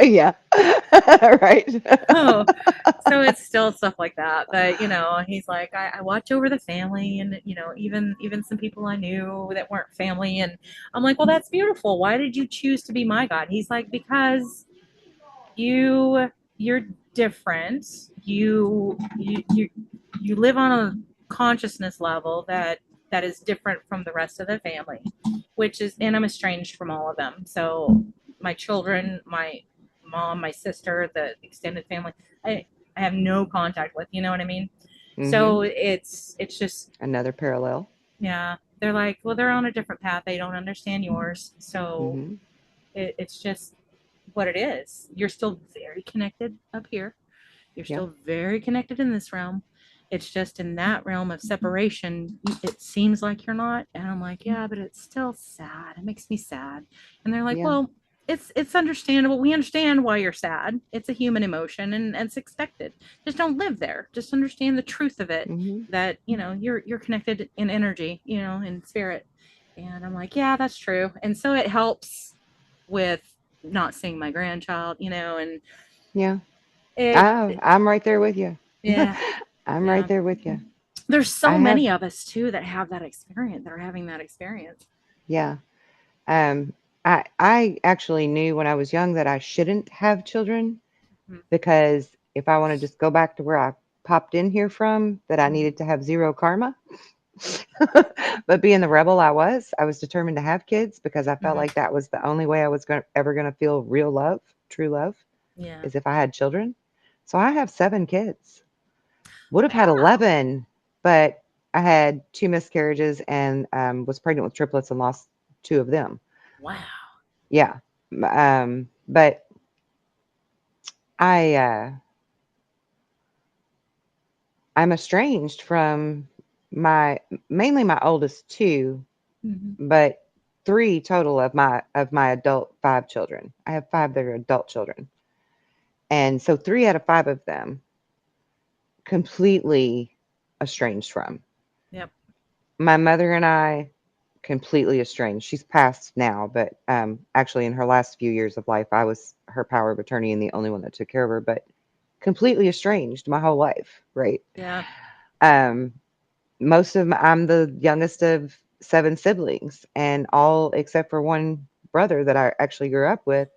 Yeah. Right. Oh, so it's still stuff like that. But he's like, I watch over the family, and even some people I knew that weren't family, and I'm like, well, that's beautiful. Why did you choose to be my God? He's like, because you're different. You live on a consciousness level that is different from the rest of the family, which is, and I'm estranged from all of them. So my children, my mom, my sister, the extended family, I have no contact with. You know what I mean? Hmm. So it's just, Another parallel. yeah. They're like, well, they're on a different path. They don't understand yours. So Hmm. it's just what it is. You're still very connected up here. You're Yeah. still very connected in this realm. It's just in that realm of separation, it seems like you're not. And I'm like, yeah, but it's still sad. It makes me sad. And they're like, Yeah. well, it's understandable. We understand why you're sad. It's a human emotion, and it's expected. Just don't live there. Just understand the truth of it. Hmm. That you're connected in energy, in spirit. And I'm like, yeah, that's true. And so it helps with not seeing my grandchild, and Yeah. it, I'm right there with you. yeah, I'm right yeah. there with you. There's I so have, many of us too that have that experience, that are having that experience. yeah. Um, I actually knew when I was young that I shouldn't have children because if I want to just go back to where I popped in here from, that I Mm-hmm. needed to have zero karma. But being the rebel I was determined to have kids because I felt Mm-hmm. like that was the only way I was ever going to feel real love, true love, Yeah. is if I had children. So I have 7 kids. Would have had Wow. 11, but I had 2 miscarriages and was pregnant with triplets and lost 2 of them. Wow. Yeah. But I I'm estranged from my mainly my oldest two, Mm-hmm. but 3 total of my adult 5 children. I have 5 that are adult children. And so 3 out of 5 of them completely estranged from. Yep. My mother and I completely estranged. She's passed now, but actually in her last few years of life, I was her power of attorney and the only one that took care of her, but completely estranged my whole life, right? Yeah. Um, I'm the youngest of 7 siblings, and all except for one brother that I actually grew up with,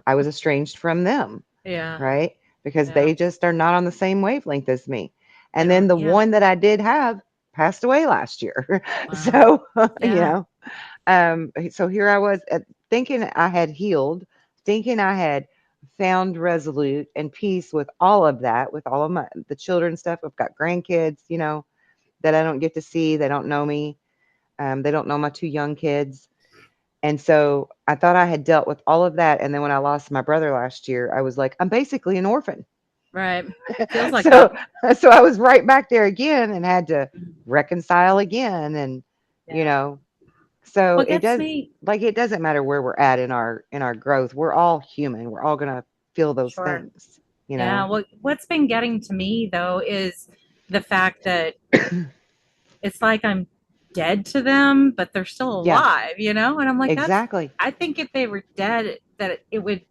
I was estranged from them, Yeah. right? Because Yeah. they just are not on the same wavelength as me. They And then don't. the Yeah. one that I did have passed away last year. Wow. So, you Yeah. know, so here I was thinking I had healed, thinking I had found resolute and peace with all of that, with all of the children stuff. I've got grandkids, that I don't get to see. They don't know me. They don't know my 2 young kids. And so I thought I had dealt with all of that. And then when I lost my brother last year, I was like, I'm basically an orphan. Right. Feels like that. so so I was right back there again and had to reconcile again. And you Yeah. know, so What gets me, it doesn't matter where we're at in our growth. We're all human. We're all gonna feel those sure. things, Yeah. What's been getting to me though is the fact that it's like I'm dead to them, but they're still Yeah, alive, And I'm like, exactly. I think if they were dead, that it Be would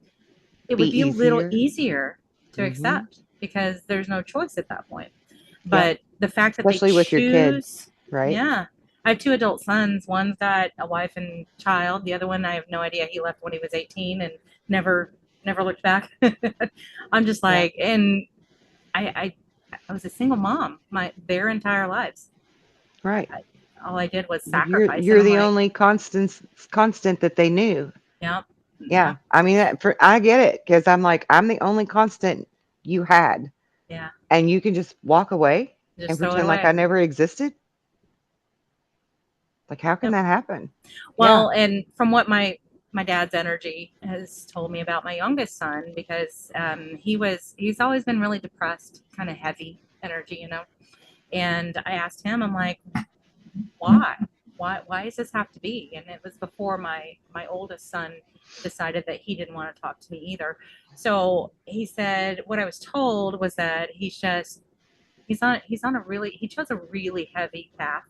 be a little easier. easier to Hmm. accept because there's no choice at that point. Yep. But the fact that they Especially with your kids, choose, right? yeah. I have 2 adult sons. One's got a wife and child. The other one, I have no idea. He left when he was 18 and never, never looked back. I'm just Yeah. like, and I was a single mom their entire lives. Right. I, all I did was But sacrifice, and you're I'm the like, only constant that they knew. yeah, yeah, Yeah. I mean, I get it because I'm like, I'm the only constant you had, yeah. and you can just walk away and Just throw it pretend like I away. never existed. Like, how can Yep. that happen? Yeah. Well, and from what my dad's energy has told me about my youngest son, because he's always been really depressed, kind of heavy energy, And I asked him, I'm like, why? Why does this have to be? And it was before my oldest son decided that he didn't want to talk to me either. So he said what I was told was that he's on a really he chose a really heavy path,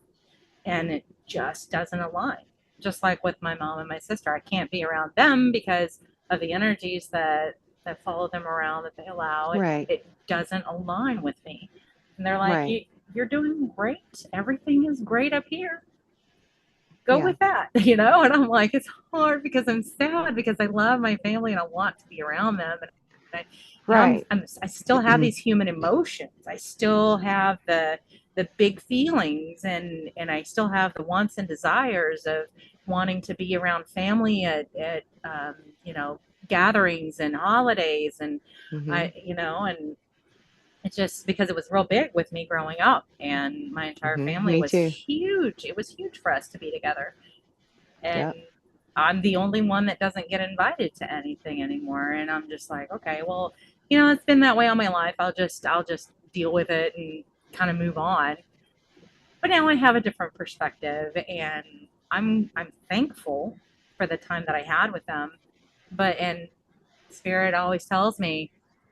and it just doesn't align. just like with my mom and my sister, I can't be around them because of the energies that follow them around, that they allow. Right. It doesn't align with me. And they're like, Right. you're doing great. Everything is great up here. Go Yeah. with that, you know? And I'm like, it's hard because I'm sad because I love my family and I want to be around them. And Right. I still have these human emotions. I still have the big feelings, and I still have the wants and desires of wanting to be around family at you know, gatherings and holidays. And Hmm. and it's just because it was real big with me growing up, and my entire Hmm. family Me was too. huge. It was huge for us to be together. And Yep. I'm the only one that doesn't get invited to anything anymore. And I'm just like, okay, well, it's been that way all my life. I'll just deal with it and kind of move on. But now I have a different perspective, and I'm thankful for the time that I had with them. But and Spirit always tells me,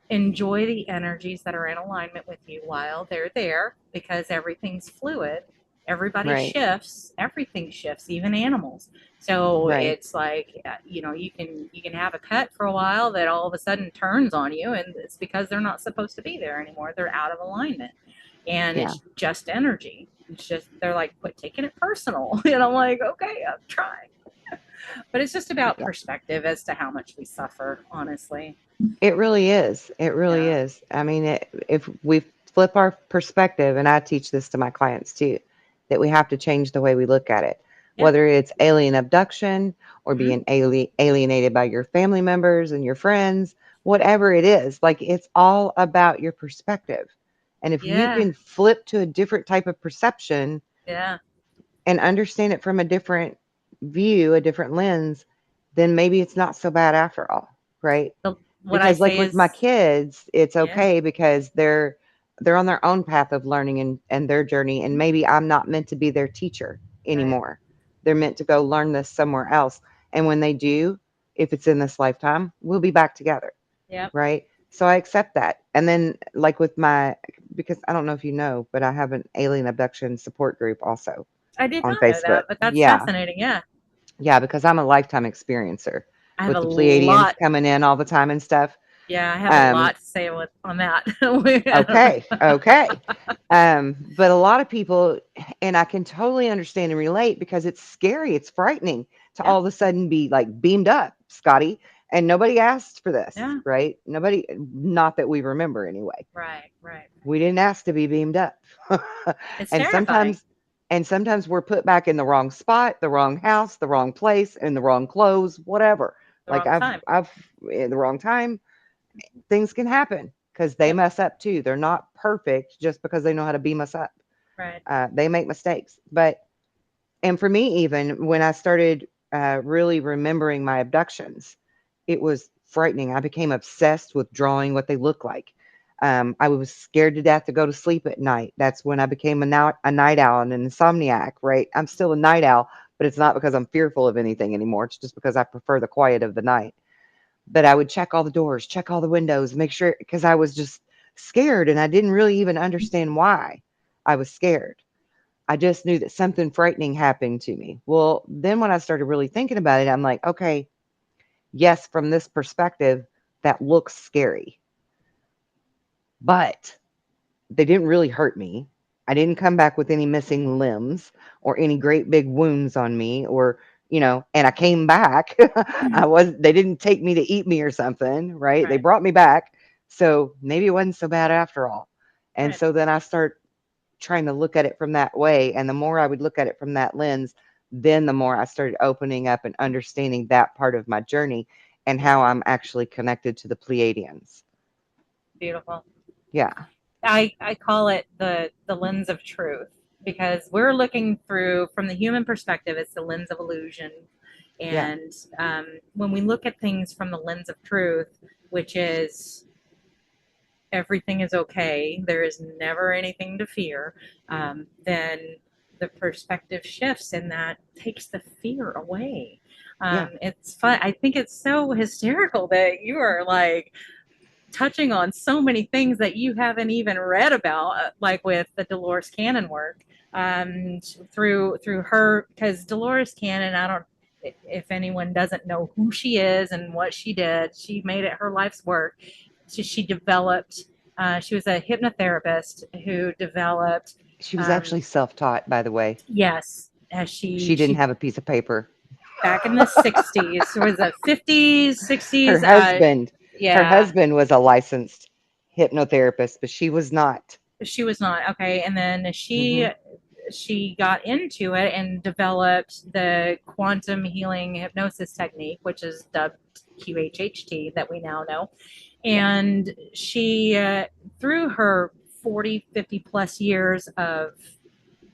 enjoy the energies that are in alignment with you while they're there, because everything's fluid. Everybody Right. shifts, everything shifts, even animals. So Right. it's like, you can have a pet for a while that all of a sudden turns on you, and it's because they're not supposed to be there anymore. They're out of alignment, and Yeah. it's just energy. It's just, they're like, quit taking it personal. And I'm like, okay, I'm trying. But it's just about Yeah. perspective as to how much we suffer, honestly. It really is. It really Yeah. is. I mean, if we flip our perspective, and I teach this to my clients too, that we have to change the way we look at it, Yep. whether it's alien abduction or Mm-hmm. being alienated by your family members and your friends, whatever it is, like it's all about your perspective. And if you Yeah. can flip to a different type of perception Yeah. and understand it from a different view, a different lens, then maybe it's not so bad after all, right? What I Because like say with my is, kids, it's yeah, okay because they're on their own path of learning and their journey, and maybe I'm not meant to be their teacher right. anymore. They're meant to go learn this somewhere else. And when they do, if it's in this lifetime, we'll be back together, Yep. right? So I accept that. And then like with my because I don't know if you know, but I have an alien abduction support group also I did on not know Facebook. that, but that's Yeah. fascinating. Yeah. Yeah, because I'm a lifetime experiencer I have with a the Pleiadians lot. coming in all the time and stuff. Yeah, I have a Um, lot to say on that. okay, okay. But a lot of people, and I can totally understand and relate because it's scary, it's frightening to Yeah. all of a sudden be like beamed up, Scotty. And nobody asked for this, Yeah. right? Nobody, not that we remember anyway. Right. Right. We didn't ask to be beamed up. It's and terrifying. sometimes and sometimes we're put back in the wrong spot, the wrong house, the wrong place, in the wrong clothes, whatever. The Like wrong time. I've in the wrong time, things can happen because they Yep. mess up too. They're not perfect just because they know how to beam us up. Right. They make mistakes. But and for me, even when I started really remembering my abductions, it was frightening. I became obsessed with drawing what they look like. I was scared to death to go to sleep at night. That's when I became a night owl and an insomniac, right? I'm still a night owl, but it's not because I'm fearful of anything anymore. It's just because I prefer the quiet of the night. But I would check all the doors, check all the windows, make sure because I was just scared and I didn't really even understand why I was scared. I just knew that something frightening happened to me. Well, then when I started really thinking about it, I'm like, okay, yes, from this perspective, that looks scary, but they didn't really hurt me. I didn't come back with any missing limbs or any great big wounds on me or, and I came back. They didn't take me to eat me or something, right? They Right. brought me back. So maybe it wasn't so bad after all. And Right. so then I start trying to look at it from that way. And the more I would look at it from that lens, then the more I started opening up and understanding that part of my journey and Yeah. how I'm actually connected to the Pleiadians. Beautiful. Yeah. I call it the lens of truth, because we're looking through, from the human perspective, it's the lens of illusion. Yeah. And when we look at things from the lens of truth, which is everything is okay, there is never anything to fear, then the perspective shifts, and that takes the fear away. Yeah. It's fun. I think it's so hysterical that you are like touching on so many things that you haven't even read about, like with the Dolores Cannon work, through her, because Dolores Cannon, I don't, if anyone doesn't know who she is and what she did, she made it her life's work. She developed. She was a hypnotherapist who developed. She was Um, actually self-taught, by the way. yes, as She didn't she have a piece of paper. back in the 60s, was it 50s, Her 60s? husband, her Yeah, husband was a licensed hypnotherapist, but she was not. she was not okay. And then Hmm. she got into it and developed the quantum healing hypnosis technique, which is dubbed QHHT, that we now know. Yep. And she, through her 40, 50 plus years of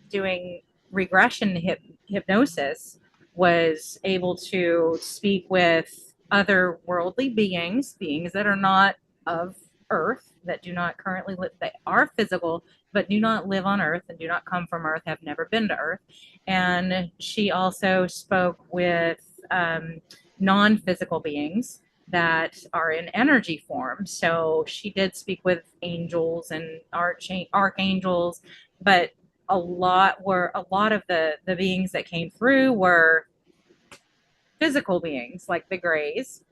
doing regression hypnosis, was able to speak with other worldly beings that are not of Earth, that do not currently live, they are physical, but do not live on Earth and do not come from Earth, have never been to Earth. And she also spoke with non physical beings that are in energy form. So she did speak with angels and archangels, but a lot of the beings that came through were physical beings like the Greys.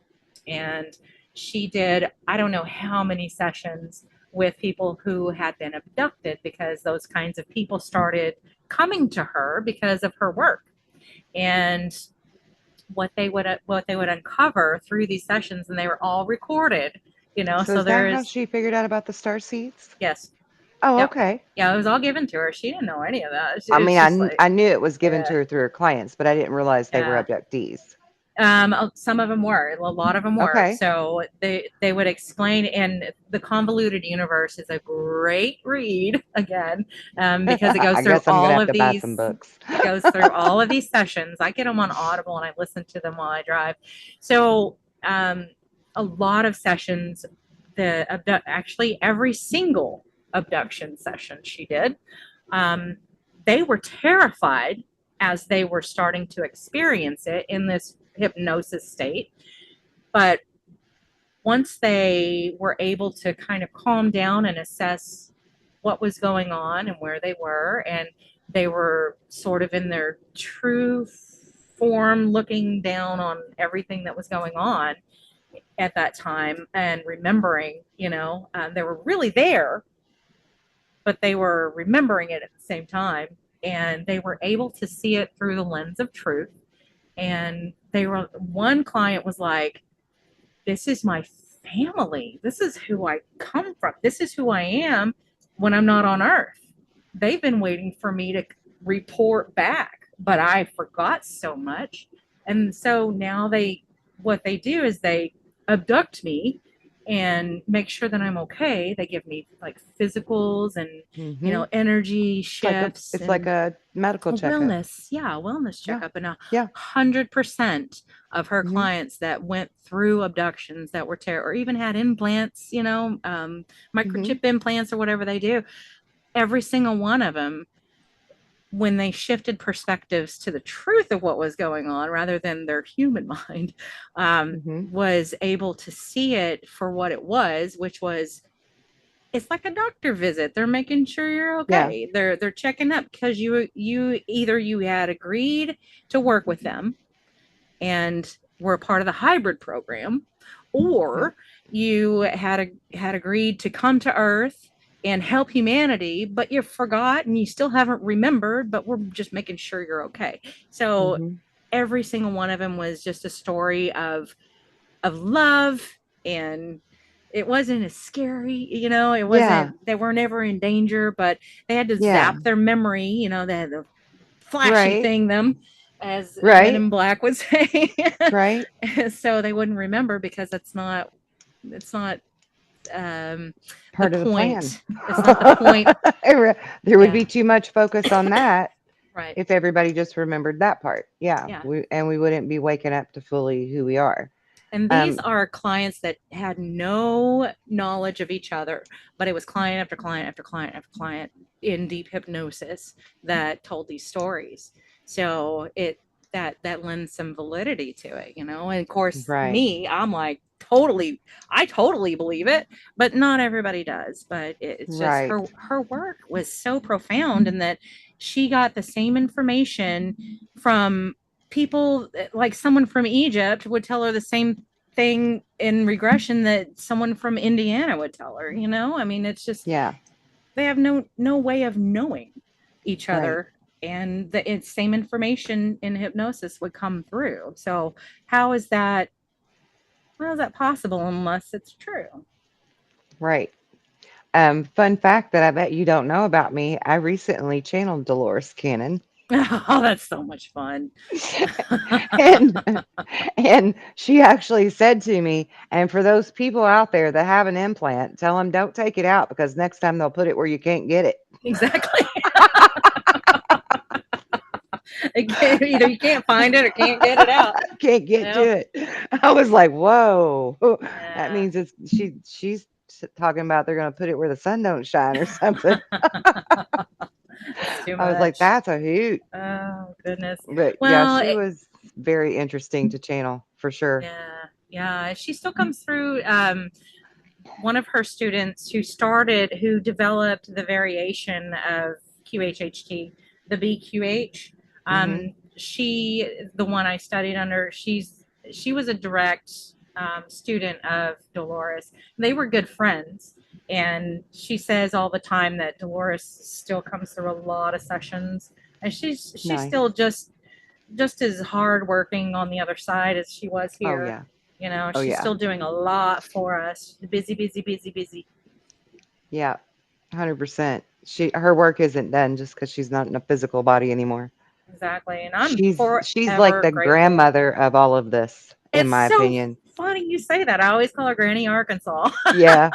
And she did, I don't know how many sessions with people who had been abducted, because those kinds of people started coming to her because of her work. And what they would uncover through these sessions, and they were all recorded, So so is that how there's, she figured out about the star seeds? yes. Oh, Yep. okay. Yeah, it was all given to her. She didn't know any of that. I It's mean, just like, I knew it was given to yeah, her through her clients, but I didn't realize they were yeah. abductees. Some of them were, a lot of them were. Okay. So they would explain, and the Convoluted Universe is a great read again, because it goes I through guess I'm gonna all have of to buy some these. books. It goes through all of these sessions. I get them on Audible and I listen to them while I drive. So a lot of sessions, actually every single abduction session she did, um, they were terrified as they were starting to experience it in this hypnosis state. But once they were able to kind of calm down and assess what was going on and where they were, and they were sort of in their true form, looking down on everything that was going on at that time and remembering, they were really there, but they were remembering it at the same time. And they were able to see it through the lens of truth. And one client was like, this is my family. This is who I come from. This is who I am when I'm not on Earth. They've been waiting for me to report back, but I forgot so much. And so now what they do is they abduct me and make sure that I'm okay. They give me like physicals and, Hmm. energy shifts It's like and a medical a checkup. wellness Yeah. checkup. And a Yeah. 100% of her Hmm. clients that went through abductions that were or even had implants, Hmm. microchip implants or whatever they do, every single one of them, when they shifted perspectives to the truth of what was going on rather than their human mind, Hmm. was able to see it for what it was, which was, it's like a doctor visit. They're making sure you're Yeah. okay. They're checking up because you had agreed to work with them and were a part of the hybrid program, Yep. or you had agreed to come to Earth and help humanity, but you forgot and you still haven't remembered, but we're just making sure you're okay. So Hmm. every single one of them was just a story of love, and it wasn't as scary, it Yeah. wasn't, they were never in danger, but they had to Yeah. zap their memory, they had the flashy Right. thing them, as Men Right. in Black would say. Right. So they wouldn't remember because it's not the Part of the plan. point. It's not the point. There would Yeah, be too much focus on that right. if everybody just remembered that part. Yeah. Yeah. We wouldn't be waking up to fully who we are. And these Um, are clients that had no knowledge of each other, but it was client after client after client after client in deep hypnosis that told these stories. So that lends some validity to it, you know. And of course, Right. me, I'm like totally, I totally believe it, but not everybody does. But it's just Right. her work was so profound in that she got the same information from people, like someone from Egypt would tell her the same thing in regression that someone from Indiana would tell her, you know. I mean, it's just Yeah. they have no way of knowing each Right. other, and the same information in hypnosis would come through. So how is that possible unless it's true? Right. Fun fact that I bet you don't know about me. I recently channeled Dolores Cannon. Oh, that's so much fun. and and she actually said to me, and for those people out there that have an implant, tell them don't take it out because next time they'll put it where you can't get it. Exactly. Either you can't find it or can't get it out. Can't You get to know? it. I was like, whoa. That Yeah. means she's talking about they're gonna put it where the sun don't shine or something. It's too I was like, much. that's a hoot. Oh goodness. But yeah, Well, she was very interesting to channel for sure. yeah, yeah. She still comes through. One of her students who developed the variation of QHHT, the BQH. Hmm. The one I studied under, she was a direct student of Dolores. They were good friends, and she says all the time that Dolores still comes through a lot of sessions, and she's still Nice. just as hardworking on the other side as she was Oh here. yeah. You know, Oh she's yeah. still doing a lot for us. Busy, busy, busy, busy. Yeah. 100%. Her work isn't done just because she's not in a physical body anymore. Exactly. And I'm She's like forever the grateful. grandmother of all of this, in It's my so opinion. funny you say that. I always call her Granny Arkansas. Yeah.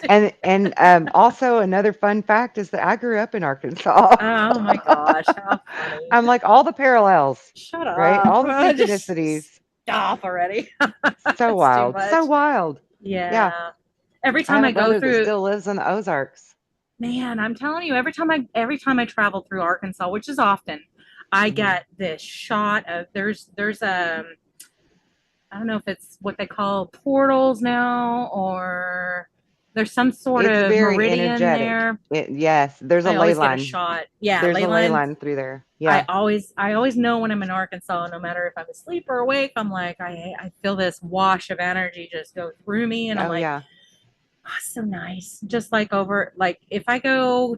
And also another fun fact is that I grew up in Arkansas. Oh my gosh, how funny. I'm like all the parallels, Shut right? up. All the Just synchronicities. stop already. So It's too wild. So much. wild. Yeah. Yeah. Every I have time a I go brother that through, still lives in the Ozarks. man, I'm telling you, every time I travel through Arkansas, which is often, I Mhm. get this shot of there's I don't know if it's what they call portals now, or there's some sort It's of very meridian energetic. there. Yes, there's a I ley always get a line. shot. Yeah, There's a ley Leyland. line through there. I Yeah. always I always know when I'm in Arkansas, no matter if I'm asleep or awake. I'm like I feel this wash of energy just go through me, and I'm Oh like, yeah. oh, so nice. Just like if I go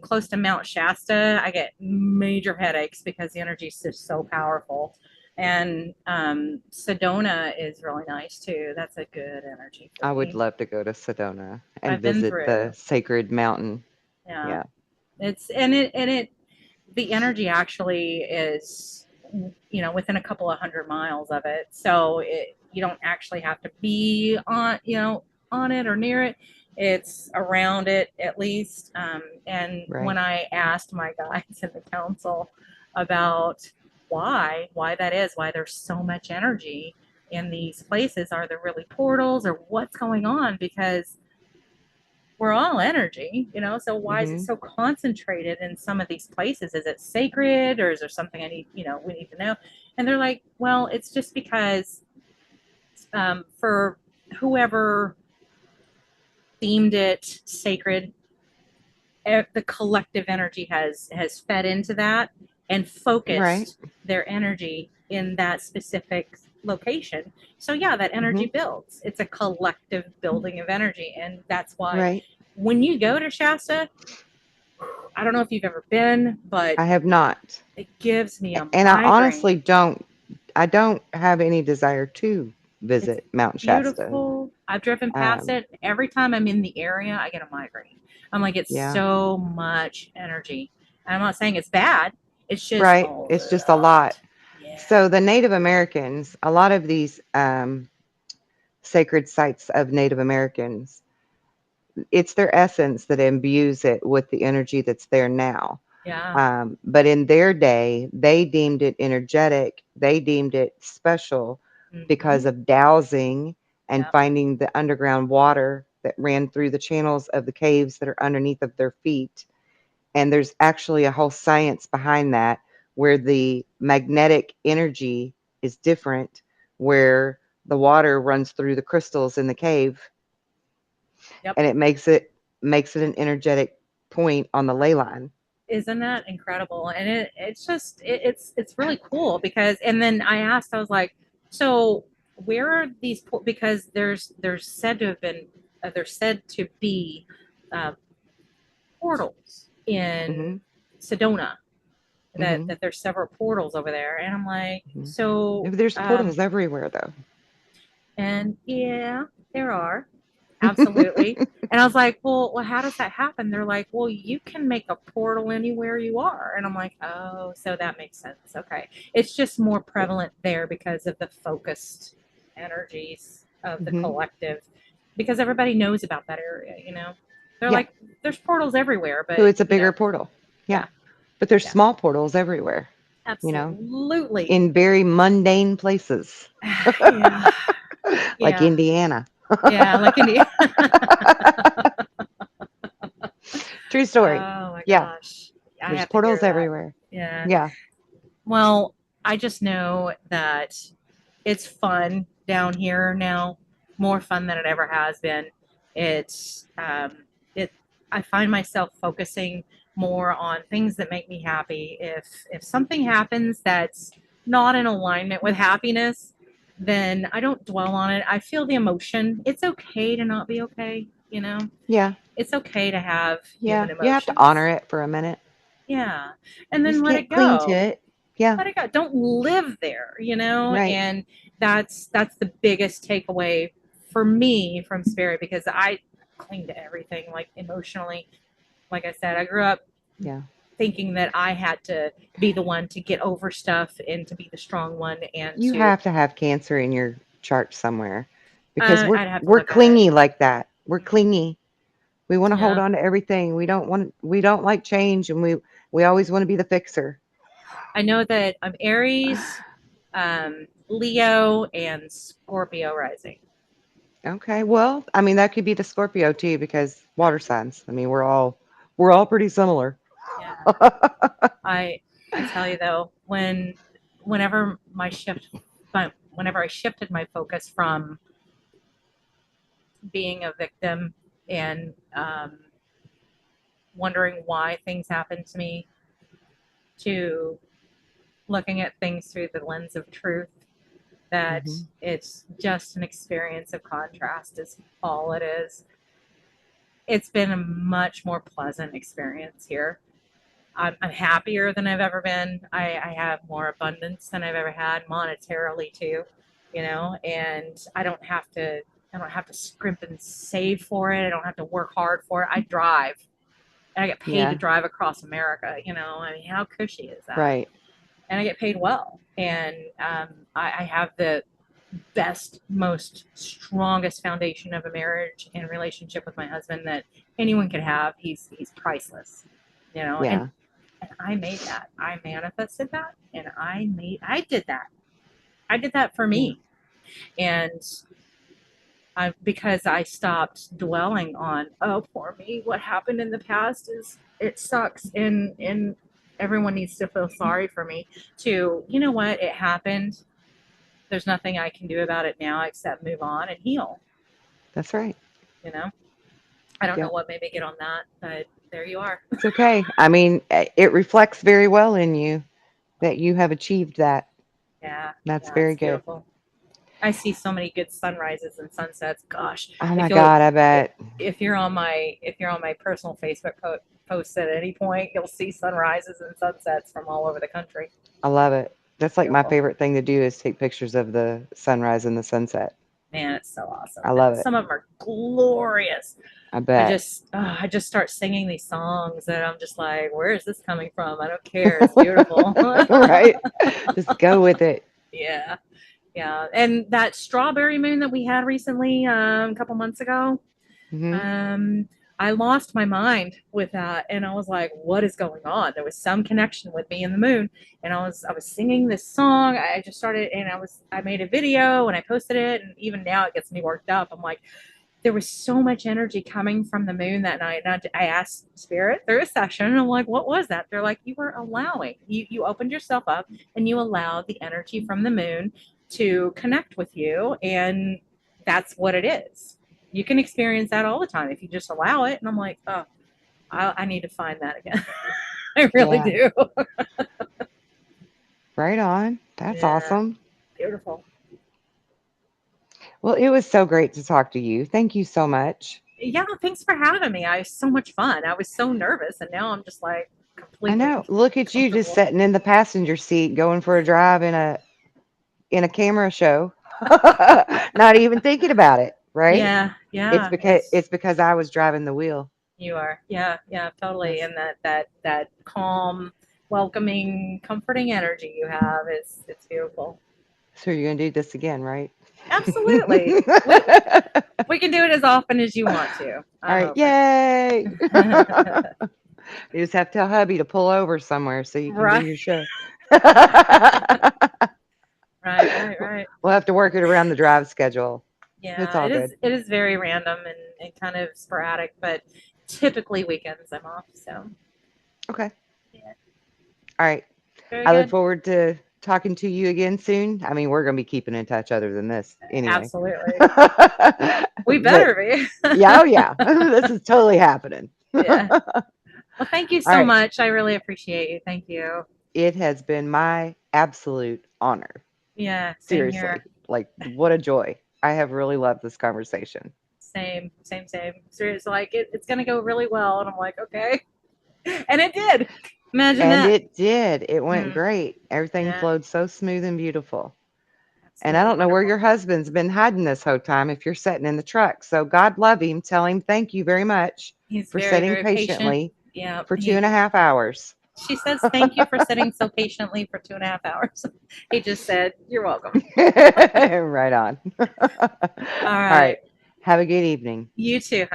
close to Mount Shasta, I get major headaches because the energy is just so powerful. And Sedona is really nice too. That's a good energy for I would me. love to go to Sedona and I've been visit the through. sacred mountain. Yeah. Yeah. It the energy actually is, within a couple of 100 miles of it, so you don't actually have to be on it or near it. It's around it at least. And when Right. I asked my guides in the council about why that is, why there's so much energy in these places, are there really portals or what's going on? Because we're all energy, so why is it Mhm. so concentrated in some of these places? Is it sacred, or is there something we need to know? And they're like, well, it's just because for whoever deemed it sacred, the collective energy has fed into that and Right. focused their energy in that specific location. So yeah, that energy Mhm. builds. It's a collective building of energy, and that's why Right. when you go to Shasta, I don't know if you've ever been, but I have not. it gives me a And I migraine. honestly don't have any desire to It's visit Mount Shasta. beautiful. I've driven past Um, it. Every time I'm in the area, I get a migraine. I'm like, it's yeah. so much energy. And I'm not saying it's bad. It's just a Right. It's just a lot. lot. Yeah. So the Native Americans, a lot of these sacred sites of Native Americans, it's their essence that imbues it with the energy that's there now. Yeah. But in their day, they deemed it energetic. They deemed it special Mm-hmm. because of dowsing and Yeah. finding the underground water that ran through the channels of the caves that are underneath of their feet. And there's actually a whole science behind that, where the magnetic energy is different, where the water runs through the crystals in the cave, Yep. and it makes it an energetic point on the ley line. Isn't that incredible? And it's just it's really cool because and then I asked, I was like, so where are these because there's said to have been there's said to be uh, portals in Mhm. Sedona, Mhm. that there's several portals over there, and I'm like, Mhm. so There's portals everywhere though. and yeah, there are. Absolutely. And I was like, well, how does that happen? They're like, well, you can make a portal anywhere you are. And I'm like, oh, so that makes sense. Okay. It's just more prevalent there because of the focused energies of the Mhm. collective, because everybody knows about that area. They're Yeah. like, there's portals everywhere, So but, it's a bigger portal. Yeah. yeah, But there's yeah, small portals everywhere, you know, absolutely. in very mundane places Yeah, like yeah, Indiana. yeah, like India. True story. Oh my Yeah. gosh. I There's have to hear portals that. everywhere. Yeah. Yeah. Well, I just know that it's fun down here now, more fun than it ever has been. It's it. I find myself focusing more on things that make me happy. If something happens that's not in alignment with happiness, then I don't dwell on it. I feel the emotion. It's okay to not be okay. Yeah. It's okay to have Yeah. human You have to honor emotions. it for a minute. Yeah. And You then just let can't it cling to go. it. Yeah. Let it go. Don't live there. Right. And that's the biggest takeaway for me from spirit because I cling to everything like emotionally. Like I said, I grew up Yeah. thinking that I had to be the one to get over stuff and to be the strong one and You to have to have cancer in your chart somewhere because we're I'd have to we're look at it. clingy like that. We're clingy. We want to hold Yeah. on to everything. We don't like change, and we always want to be the fixer. I know that I'm Aries, Leo, and Scorpio rising. Okay. Well, I mean that could be the Scorpio too because water signs. I mean, we're all pretty similar. Yeah. I I tell you though, whenever whenever I shifted my focus from being a victim and wondering why things happen to me to looking at things through the lens of truth, that Mhm. it's just an experience of contrast is all it is. It's been a much more pleasant experience here. I'm happier than I've ever been. I have more abundance than I've ever had monetarily too, and I don't have to scrimp and save for it. I don't have to work hard for it. I drive and I get paid to Yeah. drive across America. I mean, how cushy is that? Right. And I get paid well. And I have the best, most strongest foundation of a marriage and relationship with my husband that anyone could have. He's priceless. And Yeah. I made that. I manifested that, and I did that. I did that for Yeah. me, and because I stopped dwelling on, oh, poor me. What happened in the past is it sucks, and everyone needs to feel sorry for me. To what, it happened. There's nothing I can do about it now except move on and heal. That's right. You know, I don't know Yep. what made me get on that, but there you are. It's okay. I mean, it reflects very well in you that you have achieved that. Yeah, That's yeah, very it's good. beautiful. I see so many good sunrises and sunsets. Gosh, Oh my if you'll God, I bet. if you're on my personal Facebook post at any point, you'll see sunrises and sunsets from all over the country. I love it. That's like my Beautiful, favorite thing to do is take pictures of the sunrise and the sunset. man. It's so awesome. I love it. Some of them are glorious. I I bet. just I just start singing these songs, and I'm just like, where is this coming from? I don't care. It's beautiful. Right? Just go with it. Yeah, yeah. And that strawberry moon that we had recently, a couple months ago, Hmm. um, I lost my mind with that, and I was like, "What is going on?" There was some connection with me and the moon, and I was singing this song. I just started, and I made a video and I posted it, and even now it gets me worked up. I'm like, there was so much energy coming from the moon that night. And I asked Spirit through a session, and I'm like, what was that? They're like, you were allowing, you opened yourself up and you allowed the energy from the moon to connect with you. And that's what it is. You can experience that all the time if you just allow it. And I'm like, oh, I need to find that again. I really Yeah. do. Right on. That's Yeah. awesome. Beautiful. Well, it was so great to talk to you. Thank you so much. Yeah, thanks for having me. I was so much fun. I was so nervous, and now I'm just like I completely know. Look at you just comfortable. sitting in the passenger seat going for a drive in a camera show. Not even thinking about it, right? Yeah, yeah. It's It's because I was driving the wheel. you are. Yeah, yeah, totally. That's And that calm, welcoming, comforting energy you have is it's beautiful. so you're gonna do this again, right? Absolutely. We can do it as often as you want to. All I'm right, open. yay! You just have to tell hubby to pull over somewhere so you can do Right, your show. right, right, right. We'll have to work it around the drive schedule. It's Yeah, all good. it is very random and kind of sporadic, but typically weekends I'm off. So Okay. yeah, All right. very I look good. forward to talking to you again soon. I mean, we're going to be keeping in touch other than this anyway. Absolutely. We But better be. yeah, oh yeah, this is totally happening. Yeah. Well, thank you All so right. much. I really appreciate you. Thank you. It has been my absolute honor. Yeah, same Seriously. here. Like, what a joy. I have really loved this conversation. Same, same, same. So it's like it's gonna go really well, and I'm like, okay, and it did. Imagine And that. it did. It went Mm, great. Everything yeah, flowed so smooth and beautiful. And I absolutely don't know where wonderful. your husband's been hiding this whole time if you're sitting in the truck. So God love him. Tell him thank you very much He's for very, sitting very patient. patiently Yeah, for two he. and a half hours. She says thank you for sitting so patiently for 2.5 hours. He just said you're welcome. Right on. All All right, right. Have a good evening. you too,